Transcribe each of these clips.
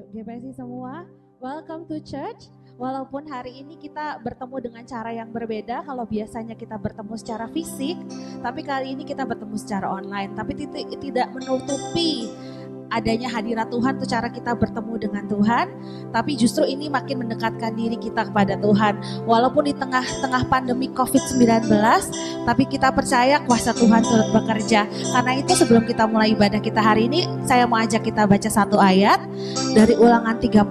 GPSI semua, welcome to church. Walaupun hari ini kita bertemu dengan cara yang berbeda, kalau biasanya kita bertemu secara fisik, tapi kali ini kita bertemu secara online. Tapi tidak menutupi adanya hadirat Tuhan, itu cara kita bertemu dengan Tuhan. Tapi justru ini makin mendekatkan diri kita kepada Tuhan. Walaupun di tengah-tengah pandemi COVID-19, tapi kita percaya kuasa Tuhan turut bekerja. Karena itu sebelum kita mulai ibadah kita hari ini, saya mau ajak kita baca satu ayat dari Ulangan 31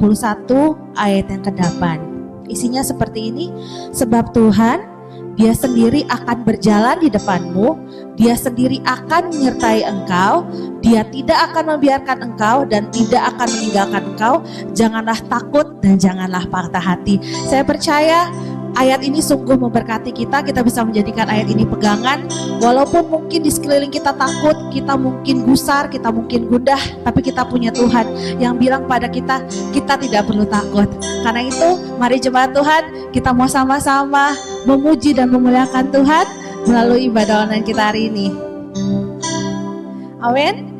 ayat yang ke-8. Isinya seperti ini, sebab Tuhan Dia sendiri akan berjalan di depanmu, Dia sendiri akan menyertai engkau, Dia tidak akan membiarkan engkau dan tidak akan meninggalkan engkau. Janganlah takut dan janganlah patah hati. Saya percaya ayat ini sungguh memberkati kita bisa menjadikan ayat ini pegangan. Walaupun mungkin di sekeliling kita takut, kita mungkin gusar, kita mungkin gundah, tapi kita punya Tuhan yang bilang pada kita tidak perlu takut. Karena itu, mari jemaat Tuhan, kita mau sama-sama memuji dan memuliakan Tuhan melalui ibadah online kita hari ini. Amin.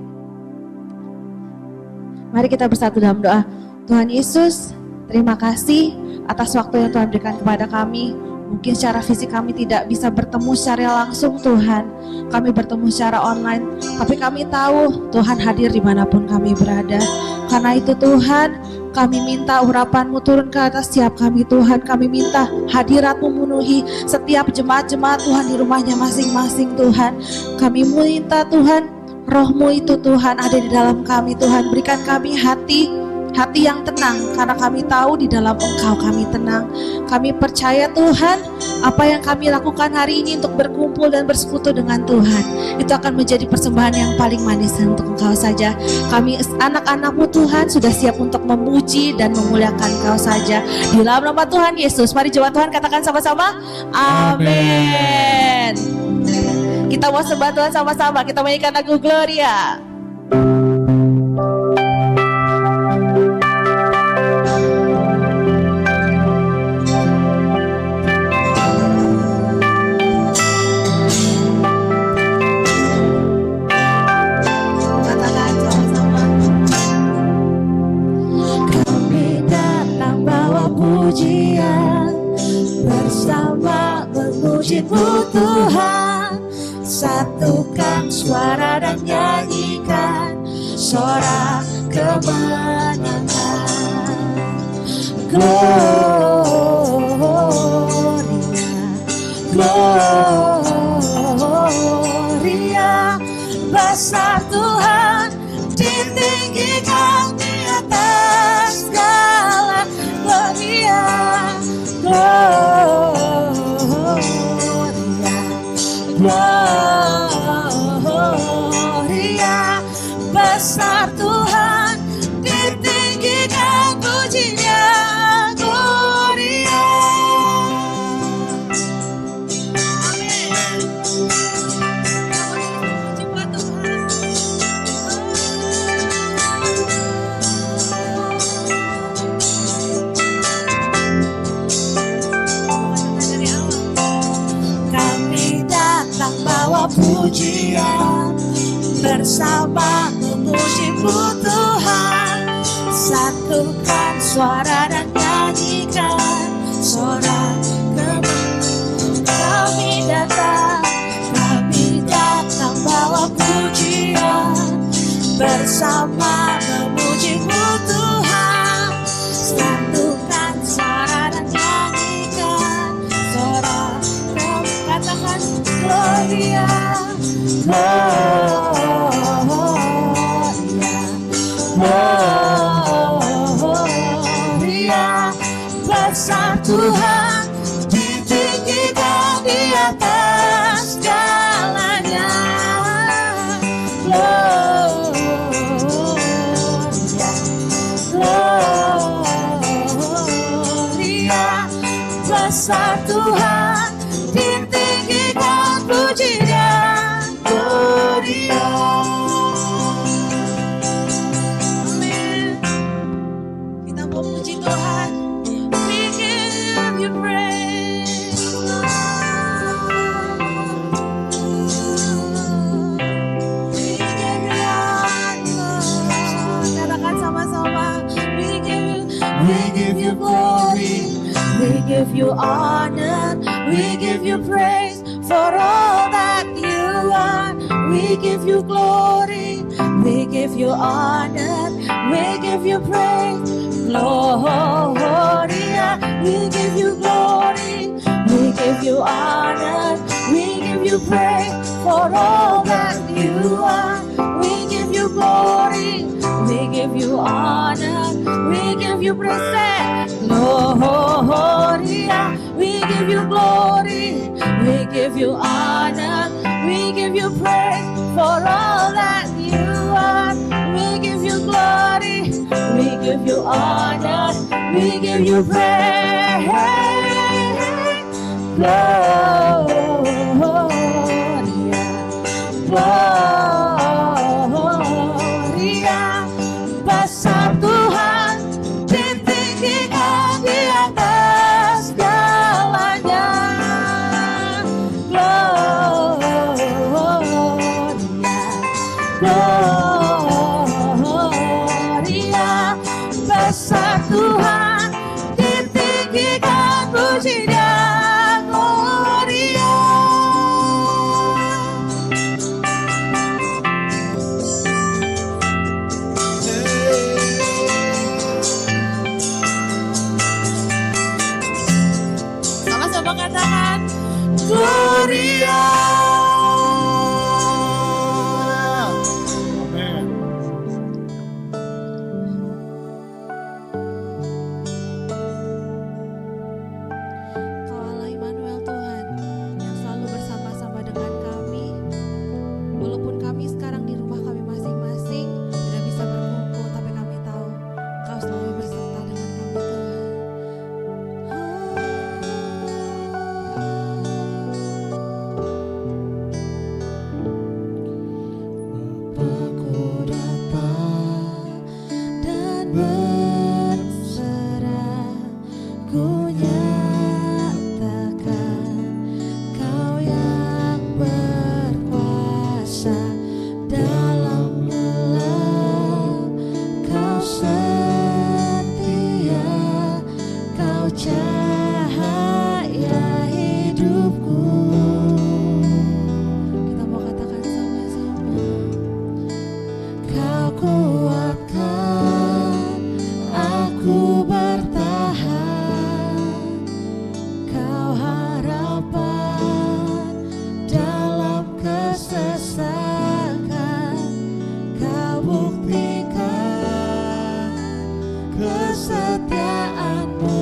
Mari kita bersatu dalam doa. Tuhan Yesus, terima kasih atas waktu yang Tuhan berikan kepada kami. Mungkin secara fisik kami tidak bisa bertemu secara langsung Tuhan. Kami bertemu secara online. Tapi kami tahu Tuhan hadir dimanapun kami berada. Karena itu Tuhan, kami minta urapan-Mu turun ke atas setiap kami Tuhan. Kami minta hadirat-Mu memenuhi setiap jemaat-jemaat Tuhan di rumahnya masing-masing Tuhan. Kami minta Tuhan, Roh-Mu itu Tuhan ada di dalam kami Tuhan. Berikan kami hati yang tenang, karena kami tahu di dalam Engkau kami tenang. Kami percaya Tuhan, apa yang kami lakukan hari ini untuk berkumpul dan bersekutu dengan Tuhan, itu akan menjadi persembahan yang paling manis untuk Engkau saja. Kami anak-anak-Mu Tuhan sudah siap untuk memuji dan memuliakan Engkau saja. Di dalam nama Tuhan Yesus, mari jemaat Tuhan katakan sama-sama, amin. Kita mau sembah Tuhan sama-sama, kita menyanyikan lagu Gloria. Pujian bersama memuji-Mu Tuhan, satukan suara dan nyanyikan sorak kemenangan. Gloria, Gloria, besar Tuhan, ditinggikan di atas segala. Gloria, Gloria, besar Tuhan, ditinggikan pujinya. Gloria. Amin. Puji buat Tuhan. Bawa pujian bersama memuji-Mu Tuhan, satukan suara dan nyanyikan sorak kemenangan. Kami datang bawa pujian bersama memuji-Mu Tuhan, satukan suara dan nyanyikan sorak kemenangan. Katakan Gloria, Gloria, besar Tuhan, ditinggikan di atas segalanya. Gloria, besar Tuhan, ditinggikan pujinya. Gloria. Amin. Kita mau puji Tuhan. We give you praise, Lord. We give you honor. Katakan sama-sama. We glory. We give you honor, we give you praise for all that you are. We give you glory, we give you honor, we give you praise. Gloria, we give you glory, we give you honor, we give you praise for all that you are. We give you glory, we give you honor, we give you praise. Gloria, we give you glory, we give you honor, we give you praise for all that you are. We give you glory, we give you honor, we give you praise. Gloria, besar Tuhan, ditinggikan di atas segalanya. Gloria, besar Tuhan, ditinggikan pujinya. Gloria. Sama-sama katakan Gloria. Kesetiaanmu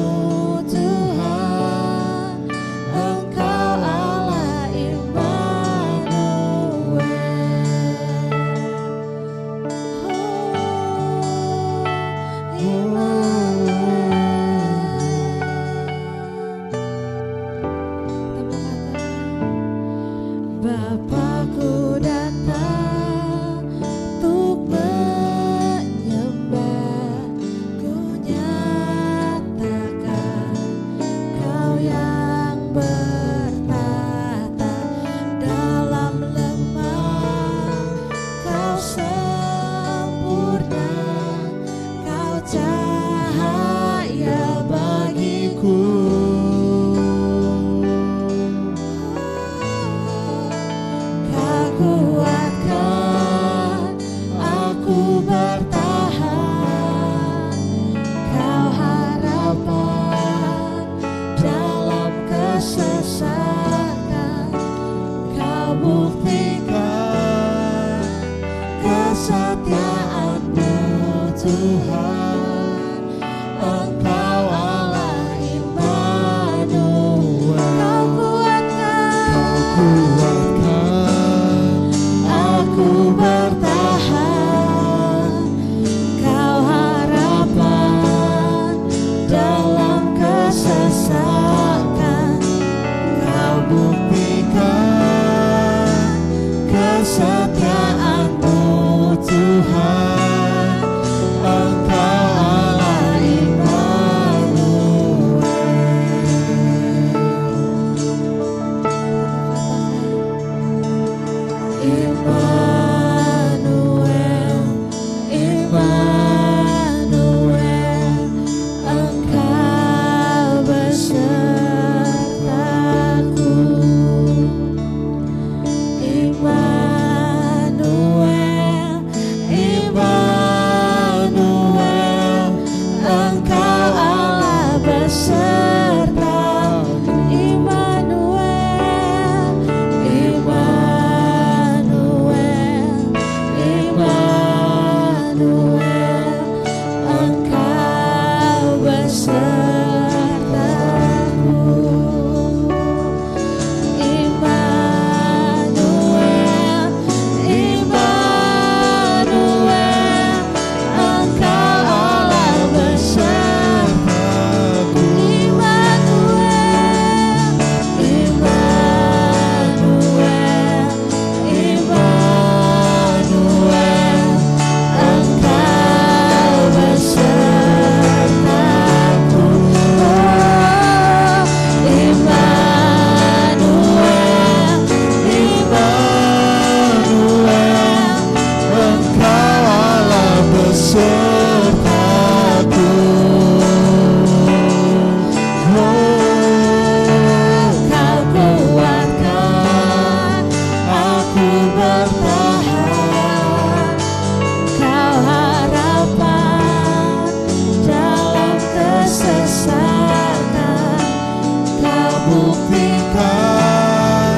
buktikan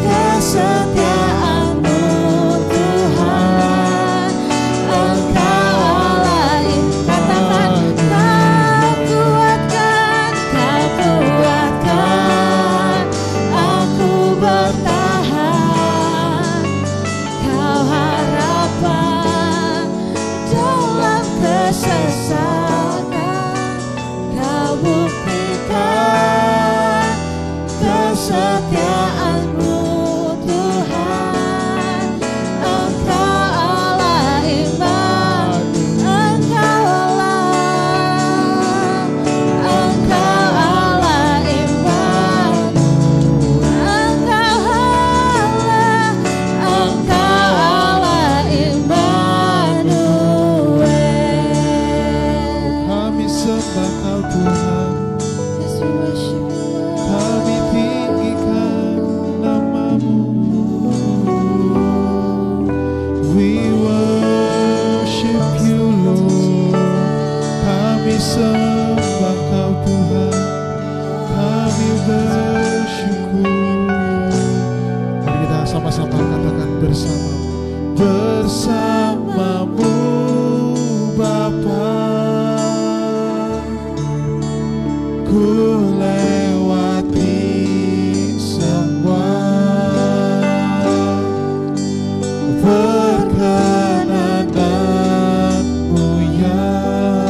kesetiaan-Mu Tuhan. Engkau Allah yang katakan Kau kuatkan aku bertahan. Kau harapan dalam kesesakan. Kau buktikan kesetiaan-Mu Tuhan. Engkau Allah iman, Engkau Allah iman, Engkau Allah Immanuel. Kami sembah Kau Tuhan, Yes, we worship You, Lord. kami tinggikan nama-Mu. We worship You Lord, kami sembah Kau Tuhan, kami bersyukur. Mari kita sama-sama katakan bersama-Mu Bapa. Ku lewati semua, perkenanan-Mu yang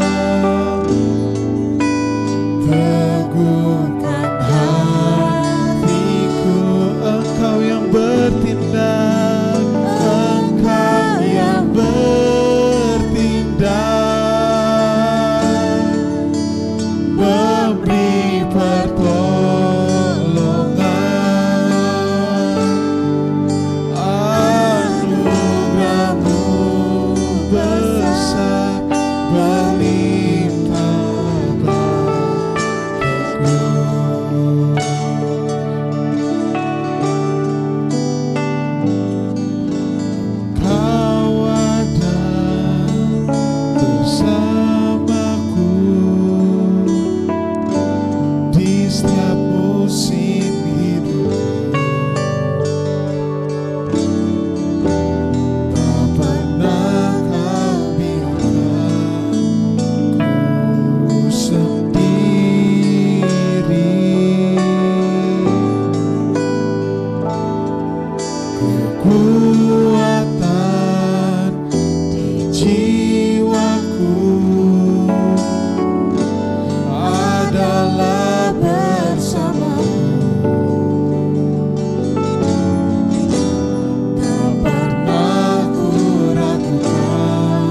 teguhkan hatiku. Engkau yang bertindak, Engkau yang bertindak, memberi pertolongan. Anugerah-Mu besar berlimpah bagiku. Kau ada bersamaku di setiap musim hidup. Tak pernah Kau biarkan ku sendiri. Kekuatan di jiwaku adalah bersama-Mu. Tak pernah ku ragukan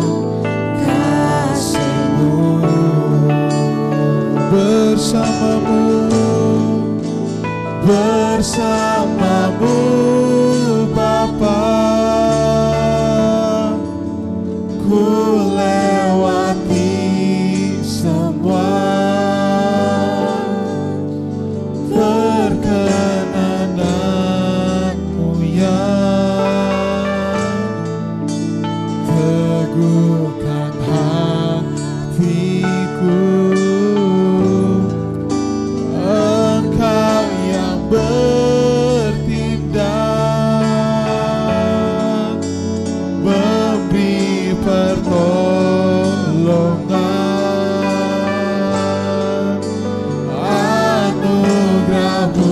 kasih-Mu. Bersama-Mu, bersama-Mu Bapa. Ku lewati semua, perkenanan-Mu yang teguhkan hatiku. Engkau yang bertindak, memberi pertolongan. Anugerah-Mu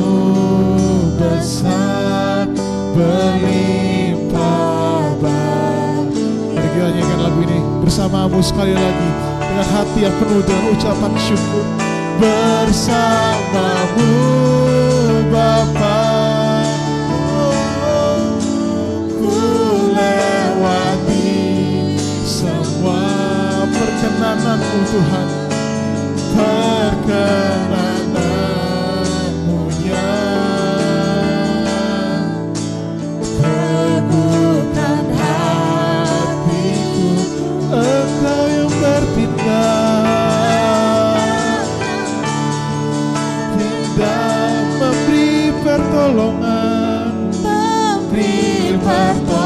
besar berlimpah bagiku. Mari kita nyanyikan lagu ini bersama-Mu sekali lagi dengan hati yang penuh dengan ucapan syukur. Bersama-Mu Bapa, ku lewati semua perkenanan-Mu Tuhan, perkenanan-Mu yang teguhkan hatiku. Engkau yang bertindak, memberi pertolongan, memberi pertolongan.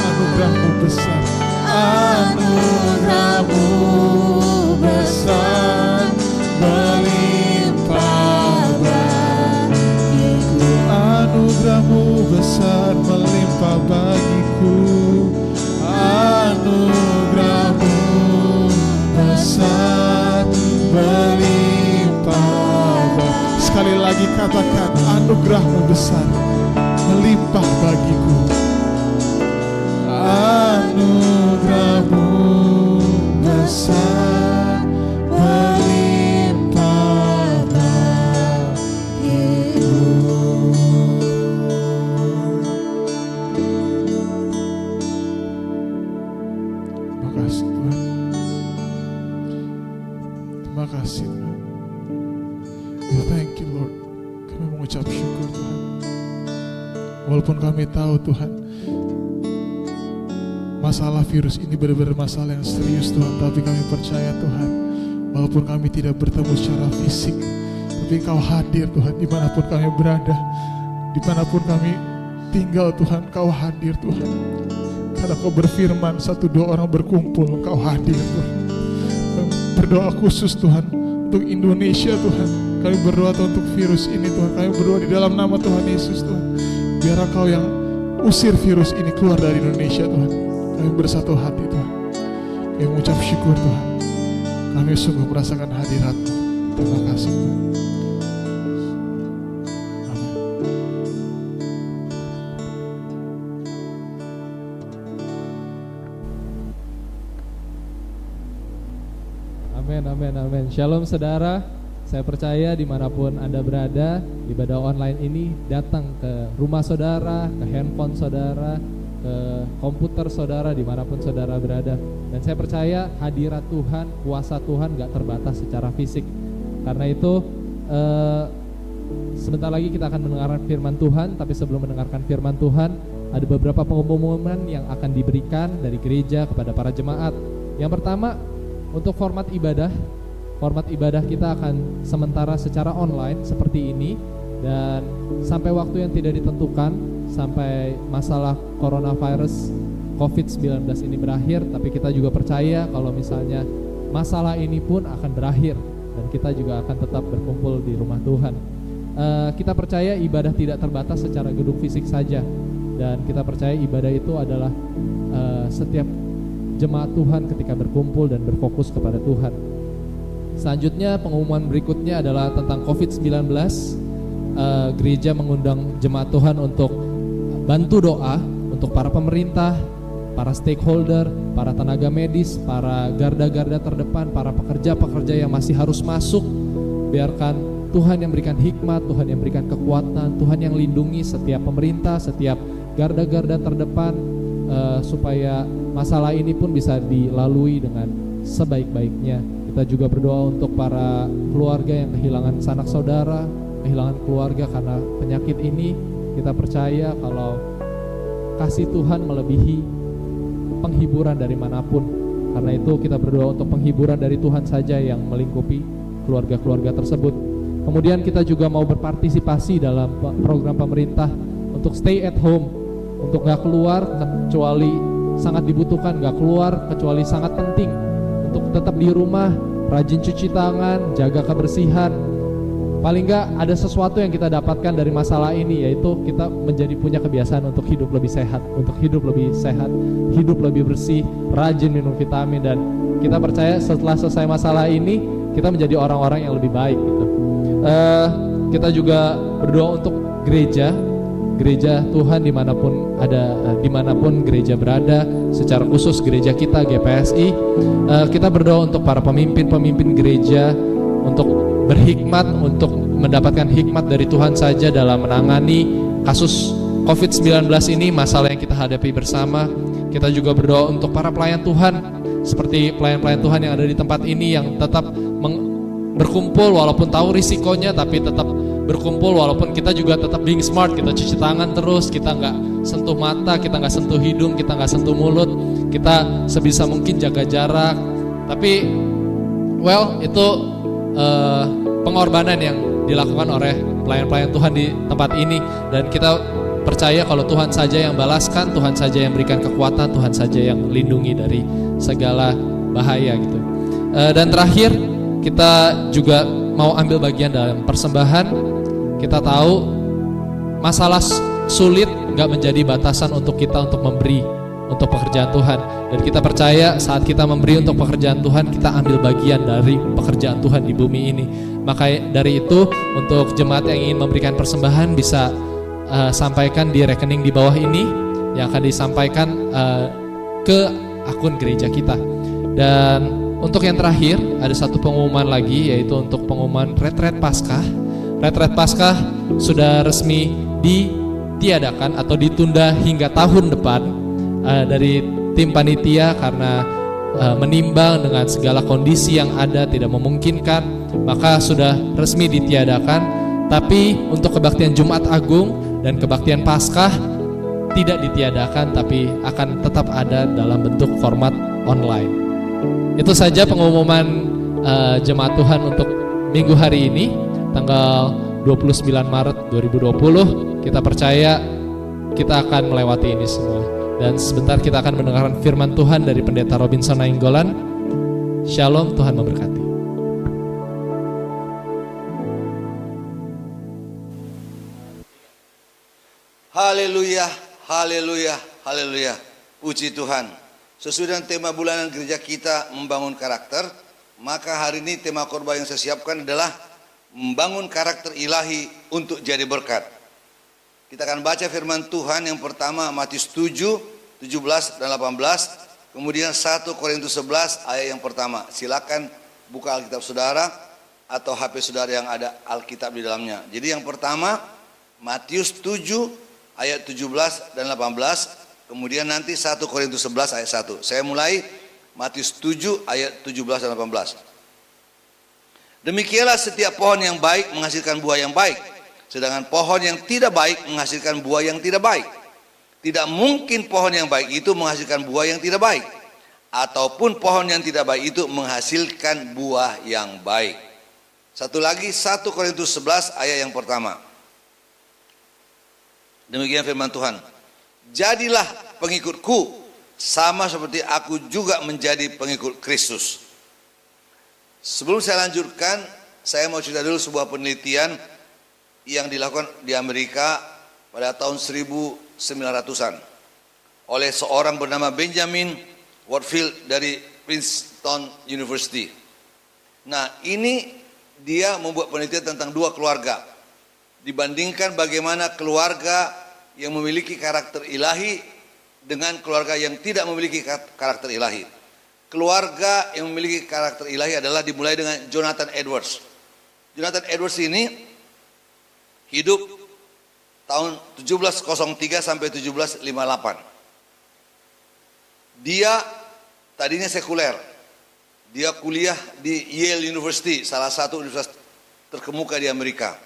Anugerah-Mu besar, anugerah-Mu besar melimpah. Sekali lagi katakan, anugerah-Mu besar melimpah bagiku. Anugerah-Mu besar melimpah bagiku. Terima kasih Tuhan. Terima kasih Tuhan. Thank you Lord. Kami mengucap syukur Tuhan. Walaupun kami tahu Tuhan, masalah virus ini benar-benar masalah yang serius Tuhan, tapi kami percaya Tuhan, walaupun kami tidak bertemu secara fisik, tapi Engkau hadir Tuhan dimanapun kami berada, dimanapun kami tinggal Tuhan, Engkau hadir Tuhan. Karena Kau berfirman, 1-2 orang berkumpul, Engkau hadir Tuhan. Kami berdoa khusus Tuhan untuk Indonesia Tuhan. Kami berdoa Tuhan untuk virus ini Tuhan. Kami berdoa di dalam nama Tuhan Yesus Tuhan. Biar Engkau yang usir virus ini keluar dari Indonesia Tuhan. Kami bersatu hati Tuhan. Kami mengucap syukur Tuhan. Kami sungguh merasakan hadirat-Mu. Terima kasih Tuhan. Amin, amin, amin. Shalom saudara. Saya percaya dimanapun Anda berada, ibadah online ini datang ke rumah saudara, ke handphone saudara, ke komputer saudara, dimanapun saudara berada. Dan saya percaya hadirat Tuhan, kuasa Tuhan gak terbatas secara fisik. Karena itu sebentar lagi kita akan mendengarkan firman Tuhan. Tapi sebelum mendengarkan firman Tuhan, ada beberapa pengumuman yang akan diberikan dari gereja kepada para jemaat. Yang pertama, untuk format ibadah kita akan sementara secara online seperti ini, dan sampai waktu yang tidak ditentukan, sampai masalah coronavirus COVID-19 ini berakhir. Tapi kita juga percaya kalau misalnya masalah ini pun akan berakhir, dan kita juga akan tetap berkumpul di rumah Tuhan. Kita percaya ibadah tidak terbatas secara gedung fisik saja, dan kita percaya ibadah itu adalah setiap jemaat Tuhan ketika berkumpul dan berfokus kepada Tuhan. Selanjutnya, pengumuman berikutnya adalah tentang COVID-19. Gereja mengundang jemaat Tuhan untuk bantu doa untuk para pemerintah, para stakeholder, para tenaga medis, para garda-garda terdepan, para pekerja-pekerja yang masih harus masuk. Biarkan Tuhan yang berikan hikmat, Tuhan yang berikan kekuatan, Tuhan yang lindungi setiap pemerintah, setiap garda-garda terdepan, supaya masalah ini pun bisa dilalui dengan sebaik-baiknya. Kita juga berdoa untuk para keluarga yang kehilangan sanak saudara, kehilangan keluarga karena penyakit ini. Kita percaya kalau kasih Tuhan melebihi penghiburan dari manapun. Karena itu kita berdoa untuk penghiburan dari Tuhan saja yang melingkupi keluarga-keluarga tersebut. Kemudian kita juga mau berpartisipasi dalam program pemerintah untuk stay at home, untuk gak keluar kecuali sangat dibutuhkan, gak keluar kecuali sangat penting, untuk tetap di rumah, rajin cuci tangan, jaga kebersihan. Paling gak ada sesuatu yang kita dapatkan dari masalah ini, yaitu kita menjadi punya kebiasaan untuk hidup lebih sehat, hidup lebih bersih, rajin minum vitamin. Dan kita percaya setelah selesai masalah ini, kita menjadi orang-orang yang lebih baik gitu. Kita juga berdoa untuk gereja Tuhan dimanapun gereja berada, secara khusus gereja kita GPSI. Kita berdoa untuk para pemimpin gereja untuk berhikmat, untuk mendapatkan hikmat dari Tuhan saja dalam menangani kasus COVID-19 ini, masalah yang kita hadapi bersama. Kita juga berdoa untuk para pelayan Tuhan, seperti pelayan-pelayan Tuhan yang ada di tempat ini, yang tetap berkumpul walaupun tahu risikonya, tapi tetap berkumpul walaupun kita juga tetap being smart. Kita cuci tangan terus, kita nggak sentuh mata, kita nggak sentuh hidung, kita nggak sentuh mulut, kita sebisa mungkin jaga jarak. Tapi itu pengorbanan yang dilakukan oleh pelayan-pelayan Tuhan di tempat ini, dan kita percaya kalau Tuhan saja yang balaskan, Tuhan saja yang berikan kekuatan, Tuhan saja yang lindungi dari segala bahaya gitu. Dan terakhir, kita juga mau ambil bagian dalam persembahan. Kita tahu masalah sulit gak menjadi batasan untuk kita untuk memberi, untuk pekerjaan Tuhan. Dan kita percaya saat kita memberi untuk pekerjaan Tuhan, kita ambil bagian dari pekerjaan Tuhan di bumi ini. Maka dari itu, untuk jemaat yang ingin memberikan persembahan bisa sampaikan di rekening di bawah ini yang akan disampaikan ke akun gereja kita. Dan untuk yang terakhir, ada satu pengumuman lagi, yaitu untuk pengumuman Retret Paskah. Retret Paskah sudah resmi ditiadakan atau ditunda hingga tahun depan dari tim panitia karena menimbang dengan segala kondisi yang ada tidak memungkinkan, maka sudah resmi ditiadakan. Tapi untuk kebaktian Jumat Agung dan kebaktian Paskah tidak ditiadakan, tapi akan tetap ada dalam bentuk format online. Itu saja pengumuman jemaat Tuhan untuk minggu hari ini, tanggal 29 Maret 2020. Kita percaya kita akan melewati ini semua. Dan sebentar kita akan mendengarkan firman Tuhan dari Pendeta Robinson Nainggolan. Shalom, Tuhan memberkati. Haleluya, haleluya, haleluya. Puji Tuhan. Sesuai dengan tema bulanan gereja kita membangun karakter, maka hari ini tema khotbah yang saya siapkan adalah membangun karakter ilahi untuk jadi berkat. Kita akan baca firman Tuhan yang pertama Matius 7, 17 dan 18, kemudian 1 Korintus 11 ayat yang pertama. Silakan buka Alkitab saudara atau HP saudara yang ada Alkitab di dalamnya. Jadi yang pertama Matius 7 ayat 17 dan 18, kemudian nanti 1 Korintus 11 ayat 1. Saya mulai Matius 7 ayat 17 dan 18. Demikianlah setiap pohon yang baik menghasilkan buah yang baik, sedangkan pohon yang tidak baik menghasilkan buah yang tidak baik. Tidak mungkin pohon yang baik itu menghasilkan buah yang tidak baik, ataupun pohon yang tidak baik itu menghasilkan buah yang baik. Satu lagi 1 Korintus 11 ayat yang pertama. Demikian firman Tuhan. Jadilah pengikutku sama seperti aku juga menjadi pengikut Kristus. Sebelum saya lanjutkan, saya mau cerita dulu sebuah penelitian yang dilakukan di Amerika pada tahun 1900-an oleh seorang bernama Benjamin Warfield dari Princeton University. Nah, ini dia membuat penelitian tentang dua keluarga. Dibandingkan bagaimana keluarga yang memiliki karakter ilahi dengan keluarga yang tidak memiliki karakter ilahi. Keluarga yang memiliki karakter ilahi adalah dimulai dengan Jonathan Edwards. Jonathan Edwards ini hidup tahun 1703 sampai 1758. Dia tadinya sekuler. Dia kuliah di Yale University, salah satu universitas terkemuka di Amerika.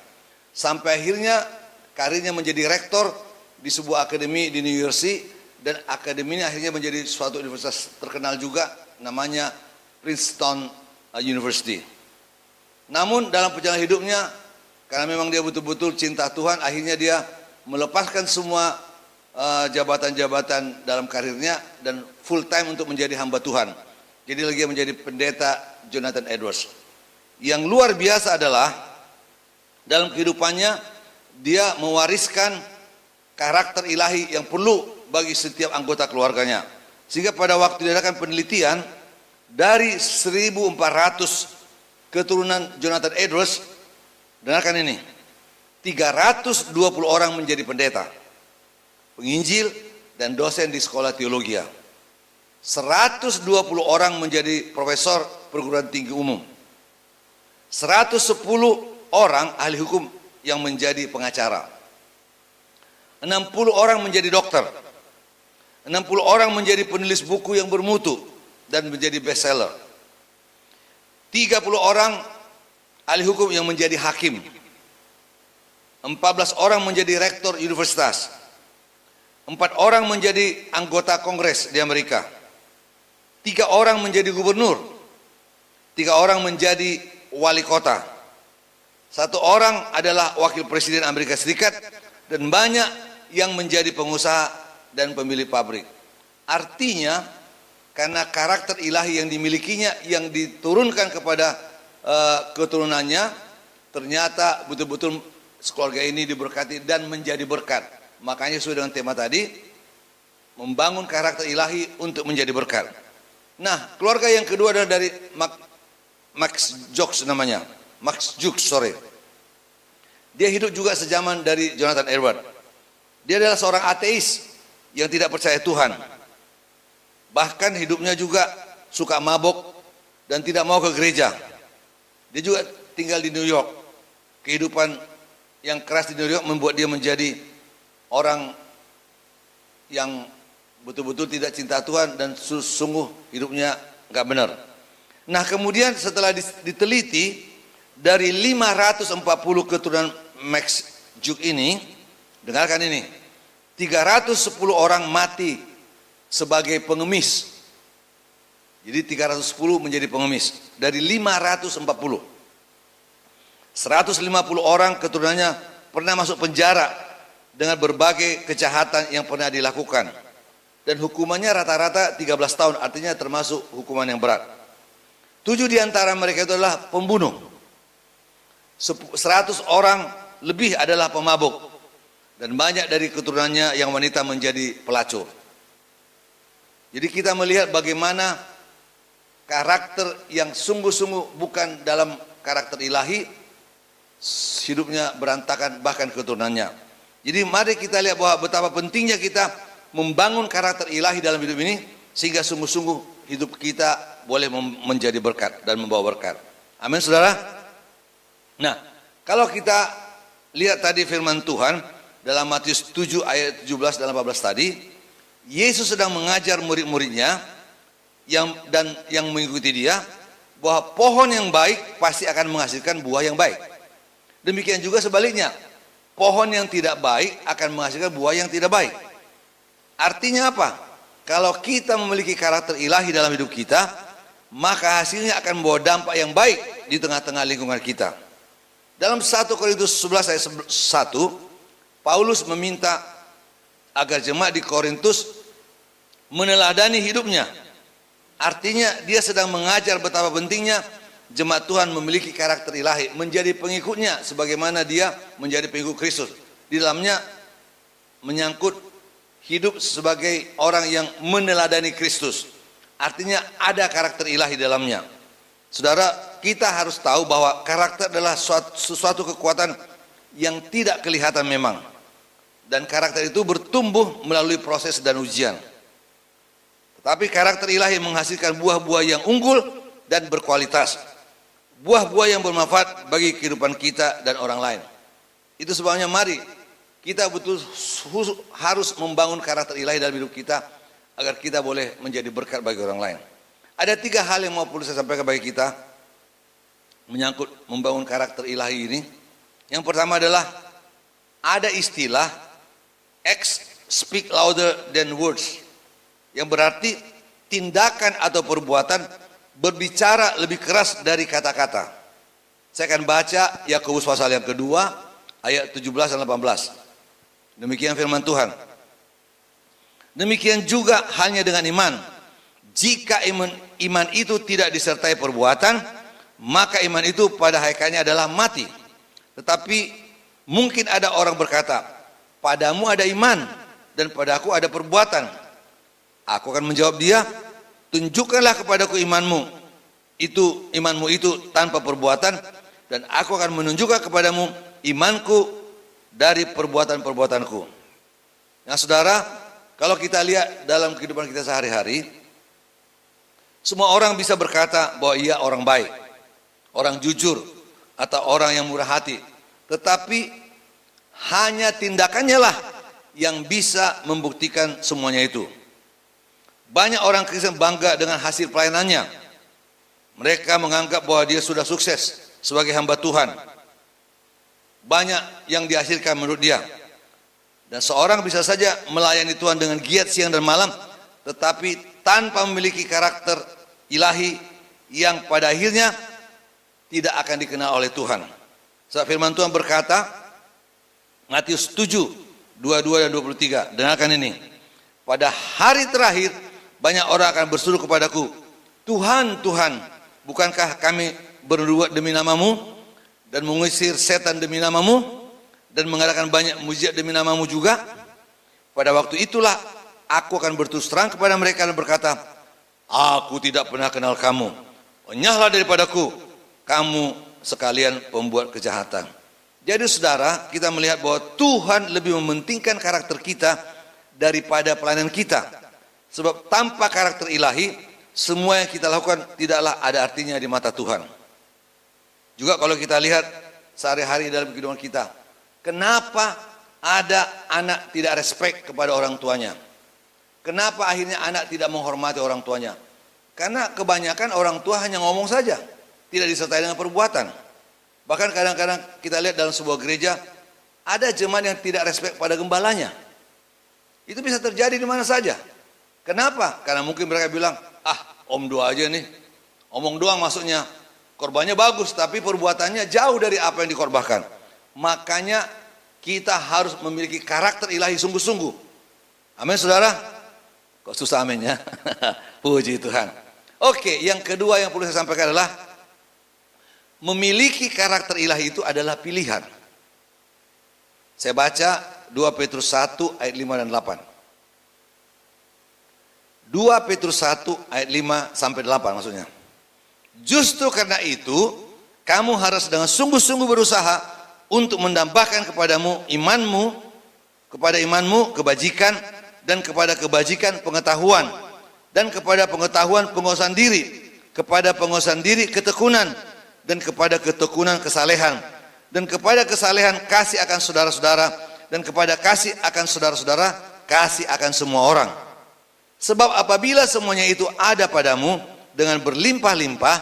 Sampai akhirnya karirnya menjadi rektor di sebuah akademi di New Jersey, dan akademi ini akhirnya menjadi suatu universitas terkenal juga, namanya Princeton University. Namun dalam perjalanan hidupnya, karena memang dia betul-betul cinta Tuhan, akhirnya dia melepaskan semua jabatan-jabatan dalam karirnya dan full time untuk menjadi hamba Tuhan. Jadi lagi menjadi pendeta Jonathan Edwards. Yang luar biasa adalah dalam kehidupannya dia mewariskan karakter ilahi yang perlu bagi setiap anggota keluarganya. Sehingga pada waktu diadakan penelitian, dari 1.400 keturunan Jonathan Edwards, dengarkan ini, 320 orang menjadi pendeta, penginjil, dan dosen di sekolah teologi. 120 orang menjadi profesor perguruan tinggi umum. 110 orang ahli hukum yang menjadi pengacara. 60 orang menjadi dokter. 60 orang menjadi penulis buku yang bermutu dan menjadi bestseller. 30 orang ahli hukum yang menjadi hakim. 14 orang menjadi rektor universitas. 4 orang menjadi anggota kongres di Amerika. 3 orang menjadi gubernur. 3 orang menjadi wali kota. 1 orang adalah wakil presiden Amerika Serikat, dan banyak yang menjadi pengusaha dan pemilik pabrik. Artinya, karena karakter ilahi yang dimilikinya, yang diturunkan kepada keturunannya, ternyata betul-betul keluarga ini diberkati dan menjadi berkat. Makanya sesuai dengan tema tadi, membangun karakter ilahi untuk menjadi berkat. Nah, keluarga yang kedua adalah dari Max Jukes namanya. Max Jukes, sorry. Dia hidup juga sejaman dari Jonathan Edwards. Dia adalah seorang ateis yang tidak percaya Tuhan. Bahkan hidupnya juga suka mabok dan tidak mau ke gereja. Dia juga tinggal di New York. Kehidupan yang keras di New York membuat dia menjadi orang yang betul-betul tidak cinta Tuhan dan sungguh hidupnya nggak benar. Nah, kemudian setelah diteliti dari 540 keturunan Max Jukes ini, dengarkan ini, 310 orang mati sebagai pengemis. Jadi 310 menjadi pengemis dari 540. 150 orang keturunannya pernah masuk penjara dengan berbagai kejahatan yang pernah dilakukan. Dan hukumannya rata-rata 13 tahun, artinya termasuk hukuman yang berat. 7 di antara mereka itu adalah pembunuh. 100 orang lebih adalah pemabuk. Dan banyak dari keturunannya yang wanita menjadi pelacur. Jadi kita melihat bagaimana karakter yang sungguh-sungguh bukan dalam karakter ilahi, hidupnya berantakan bahkan keturunannya. Jadi mari kita lihat bahwa betapa pentingnya kita membangun karakter ilahi dalam hidup ini, sehingga sungguh-sungguh hidup kita boleh menjadi berkat dan membawa berkat. Amin, saudara. Nah, kalau kita lihat tadi firman Tuhan dalam Matius 7 ayat 17 dan 18 tadi, Yesus sedang mengajar murid-muridnya yang mengikuti dia bahwa pohon yang baik pasti akan menghasilkan buah yang baik. Demikian juga sebaliknya, pohon yang tidak baik akan menghasilkan buah yang tidak baik. Artinya apa? Kalau kita memiliki karakter ilahi dalam hidup kita, maka hasilnya akan membawa dampak yang baik di tengah-tengah lingkungan kita. Dalam 1 Korintus 11 ayat 1, Paulus meminta agar jemaat di Korintus meneladani hidupnya. Artinya dia sedang mengajar betapa pentingnya jemaat Tuhan memiliki karakter ilahi, menjadi pengikutnya sebagaimana dia menjadi pengikut Kristus. Di dalamnya menyangkut hidup sebagai orang yang meneladani Kristus. Artinya ada karakter ilahi dalamnya. Saudara, kita harus tahu bahwa karakter adalah sesuatu kekuatan yang tidak kelihatan memang. Dan karakter itu bertumbuh melalui proses dan ujian. Tetapi karakter ilahi menghasilkan buah-buah yang unggul dan berkualitas. Buah-buah yang bermanfaat bagi kehidupan kita dan orang lain. Itu sebabnya mari kita betul harus membangun karakter ilahi dalam hidup kita agar kita boleh menjadi berkat bagi orang lain. Ada 3 hal yang mau perlu saya sampaikan bagi kita menyangkut membangun karakter ilahi ini. Yang pertama adalah ada istilah acts speak louder than words, yang berarti tindakan atau perbuatan berbicara lebih keras dari kata-kata. Saya akan baca Yakobus pasal yang kedua ayat 17 dan 18. Demikian firman Tuhan. Demikian juga halnya dengan iman. Jika iman itu tidak disertai perbuatan, maka iman itu pada hakikatnya adalah mati. Tetapi mungkin ada orang berkata, padamu ada iman dan padaku ada perbuatan. Aku akan menjawab dia, tunjukkanlah kepadaku imanmu itu tanpa perbuatan, dan aku akan menunjukkan kepadamu imanku dari perbuatan-perbuatanku. Nah, saudara, kalau kita lihat dalam kehidupan kita sehari-hari, semua orang bisa berkata bahwa ia orang baik, orang jujur, atau orang yang murah hati. Tetapi hanya tindakannya lah yang bisa membuktikan semuanya itu. Banyak orang Kristen bangga dengan hasil pelayanannya. Mereka menganggap bahwa dia sudah sukses sebagai hamba Tuhan. Banyak yang dihasilkan menurut dia. Dan seorang bisa saja melayani Tuhan dengan giat siang dan malam, tetapi tanpa memiliki karakter ilahi yang pada akhirnya tidak akan dikenal oleh Tuhan. Sebab firman Tuhan berkata, Matius 7, 22 dan 23, dengarkan ini. Pada hari terakhir, banyak orang akan berseru kepadaku, Tuhan, Tuhan, bukankah kami bernubuat demi namamu, dan mengusir setan demi namamu, dan mengadakan banyak mujizat demi namamu juga? Pada waktu itulah aku akan berterus terang kepada mereka dan berkata, aku tidak pernah kenal kamu. Enyahlah daripadaku, kamu sekalian pembuat kejahatan. Jadi saudara, kita melihat bahwa Tuhan lebih mementingkan karakter kita daripada pelayanan kita. Sebab tanpa karakter ilahi, semua yang kita lakukan tidaklah ada artinya di mata Tuhan. Juga kalau kita lihat sehari-hari dalam kehidupan kita, kenapa ada anak tidak respect kepada orang tuanya? Kenapa akhirnya anak tidak menghormati orang tuanya? Karena kebanyakan orang tua hanya ngomong saja, tidak disertai dengan perbuatan. Bahkan kadang-kadang kita lihat dalam sebuah gereja, ada jemaat yang tidak respect pada gembalanya. Itu bisa terjadi di mana saja. Kenapa? Karena mungkin mereka bilang, om doa aja nih. Omong doang maksudnya, korbannya bagus, tapi perbuatannya jauh dari apa yang dikorbankan. Makanya kita harus memiliki karakter ilahi sungguh-sungguh. Amin saudara? Kok susah aminnya? Puji Tuhan. Oke, yang kedua yang perlu saya sampaikan adalah memiliki karakter ilahi itu adalah pilihan. Saya baca 2 Petrus 1 ayat 5 dan 8. 2 Petrus 1 ayat 5 sampai 8 maksudnya. Justru karena itu, kamu harus dengan sungguh-sungguh berusaha untuk mendambakan kepadamu imanmu kebajikan, dan kepada kebajikan pengetahuan, dan kepada pengetahuan penguasaan diri, kepada penguasaan diri ketekunan, dan kepada ketekunan kesalehan, dan kepada kesalehan kasih akan saudara-saudara, dan kepada kasih akan saudara-saudara kasih akan semua orang. Sebab apabila semuanya itu ada padamu dengan berlimpah-limpah,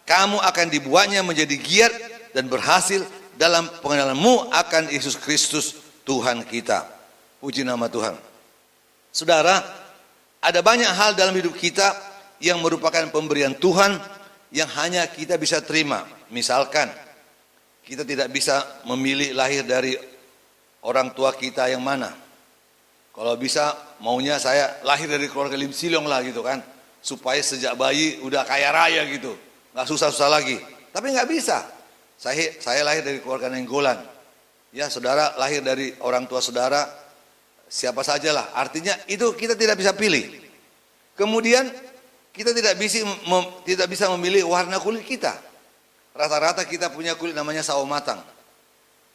kamu akan dibuatnya menjadi giat dan berhasil dalam pengenalanmu akan Yesus Kristus Tuhan kita. Puji nama Tuhan. Saudara, ada banyak hal dalam hidup kita yang merupakan pemberian Tuhan yang hanya kita bisa terima. Misalkan, kita tidak bisa memilih lahir dari orang tua kita yang mana. Kalau bisa, maunya saya lahir dari keluarga Lim Silong lah gitu kan. Supaya sejak bayi udah kaya raya gitu. Nggak susah-susah lagi. Tapi nggak bisa. Saya lahir dari keluarga Nenggolan. Ya, saudara lahir dari orang tua saudara, siapa sajalah. Artinya itu kita tidak bisa pilih. Kemudian kita tidak bisa memilih warna kulit kita. Rata-rata kita punya kulit namanya sawo matang.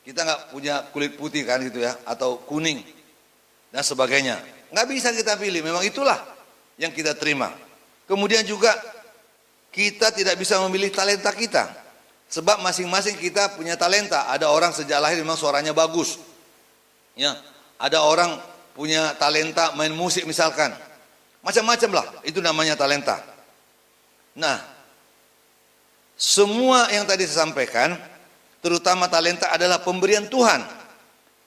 Kita nggak punya kulit putih kan gitu ya, atau kuning dan sebagainya. Nggak bisa kita pilih. Memang itulah yang kita terima. Kemudian juga kita tidak bisa memilih talenta kita. Sebab masing-masing kita punya talenta. Ada orang sejak lahir memang suaranya bagus. Ya, ada orang punya talenta main musik misalkan. Macam-macam lah, itu namanya talenta. Nah, semua yang tadi saya sampaikan, terutama talenta adalah pemberian Tuhan.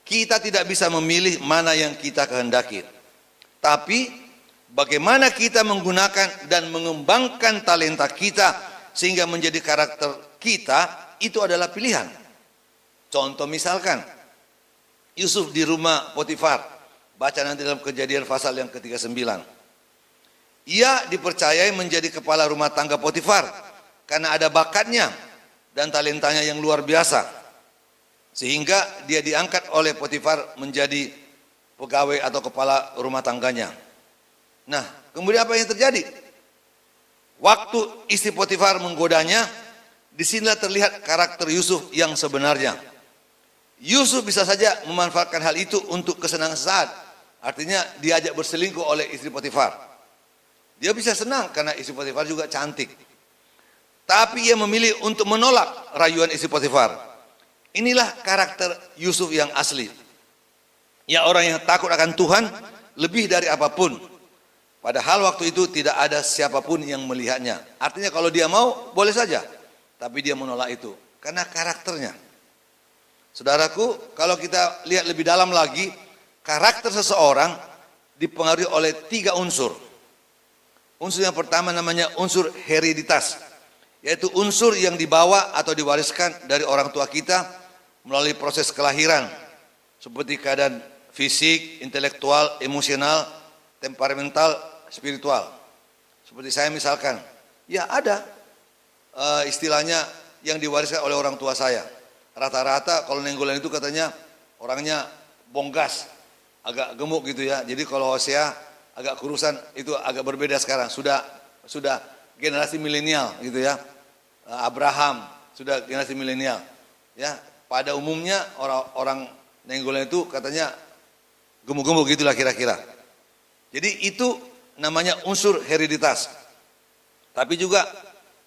Kita tidak bisa memilih mana yang kita kehendaki. Tapi bagaimana kita menggunakan dan mengembangkan talenta kita sehingga menjadi karakter kita, itu adalah pilihan. Contoh misalkan, Yusuf di rumah Potifar. Baca nanti dalam Kejadian pasal yang ke-39. Ia dipercayai menjadi kepala rumah tangga Potifar karena ada bakatnya dan talentanya yang luar biasa. Sehingga dia diangkat oleh Potifar menjadi pegawai atau kepala rumah tangganya. Nah, kemudian apa yang terjadi? Waktu istri Potifar menggodanya, disinilah terlihat karakter Yusuf yang sebenarnya. Yusuf bisa saja memanfaatkan hal itu untuk kesenangan sesaat. Artinya diajak berselingkuh oleh istri Potifar. Dia bisa senang karena istri Potifar juga cantik. Tapi ia memilih untuk menolak rayuan istri Potifar. Inilah karakter Yusuf yang asli. Ya, orang yang takut akan Tuhan lebih dari apapun. Padahal waktu itu tidak ada siapapun yang melihatnya. Artinya kalau dia mau, boleh saja. Tapi dia menolak itu. Karena karakternya. Saudaraku, kalau kita lihat lebih dalam lagi, karakter seseorang dipengaruhi oleh 3 unsur. Unsur yang pertama namanya unsur hereditas. Yaitu unsur yang dibawa atau diwariskan dari orang tua kita melalui proses kelahiran. Seperti keadaan fisik, intelektual, emosional, temperamental, spiritual. Seperti saya misalkan, ya ada istilahnya yang diwariskan oleh orang tua saya. Rata-rata kalau Nenggolan itu katanya orangnya bonggas, agak gemuk gitu ya. Jadi kalau Hosea agak kurusan, itu agak berbeda sekarang. Sudah generasi milenial gitu ya. Abraham sudah generasi milenial. Ya, pada umumnya orang Nenggolan itu katanya gemuk-gemuk gitulah kira-kira. Jadi itu namanya unsur hereditas. Tapi juga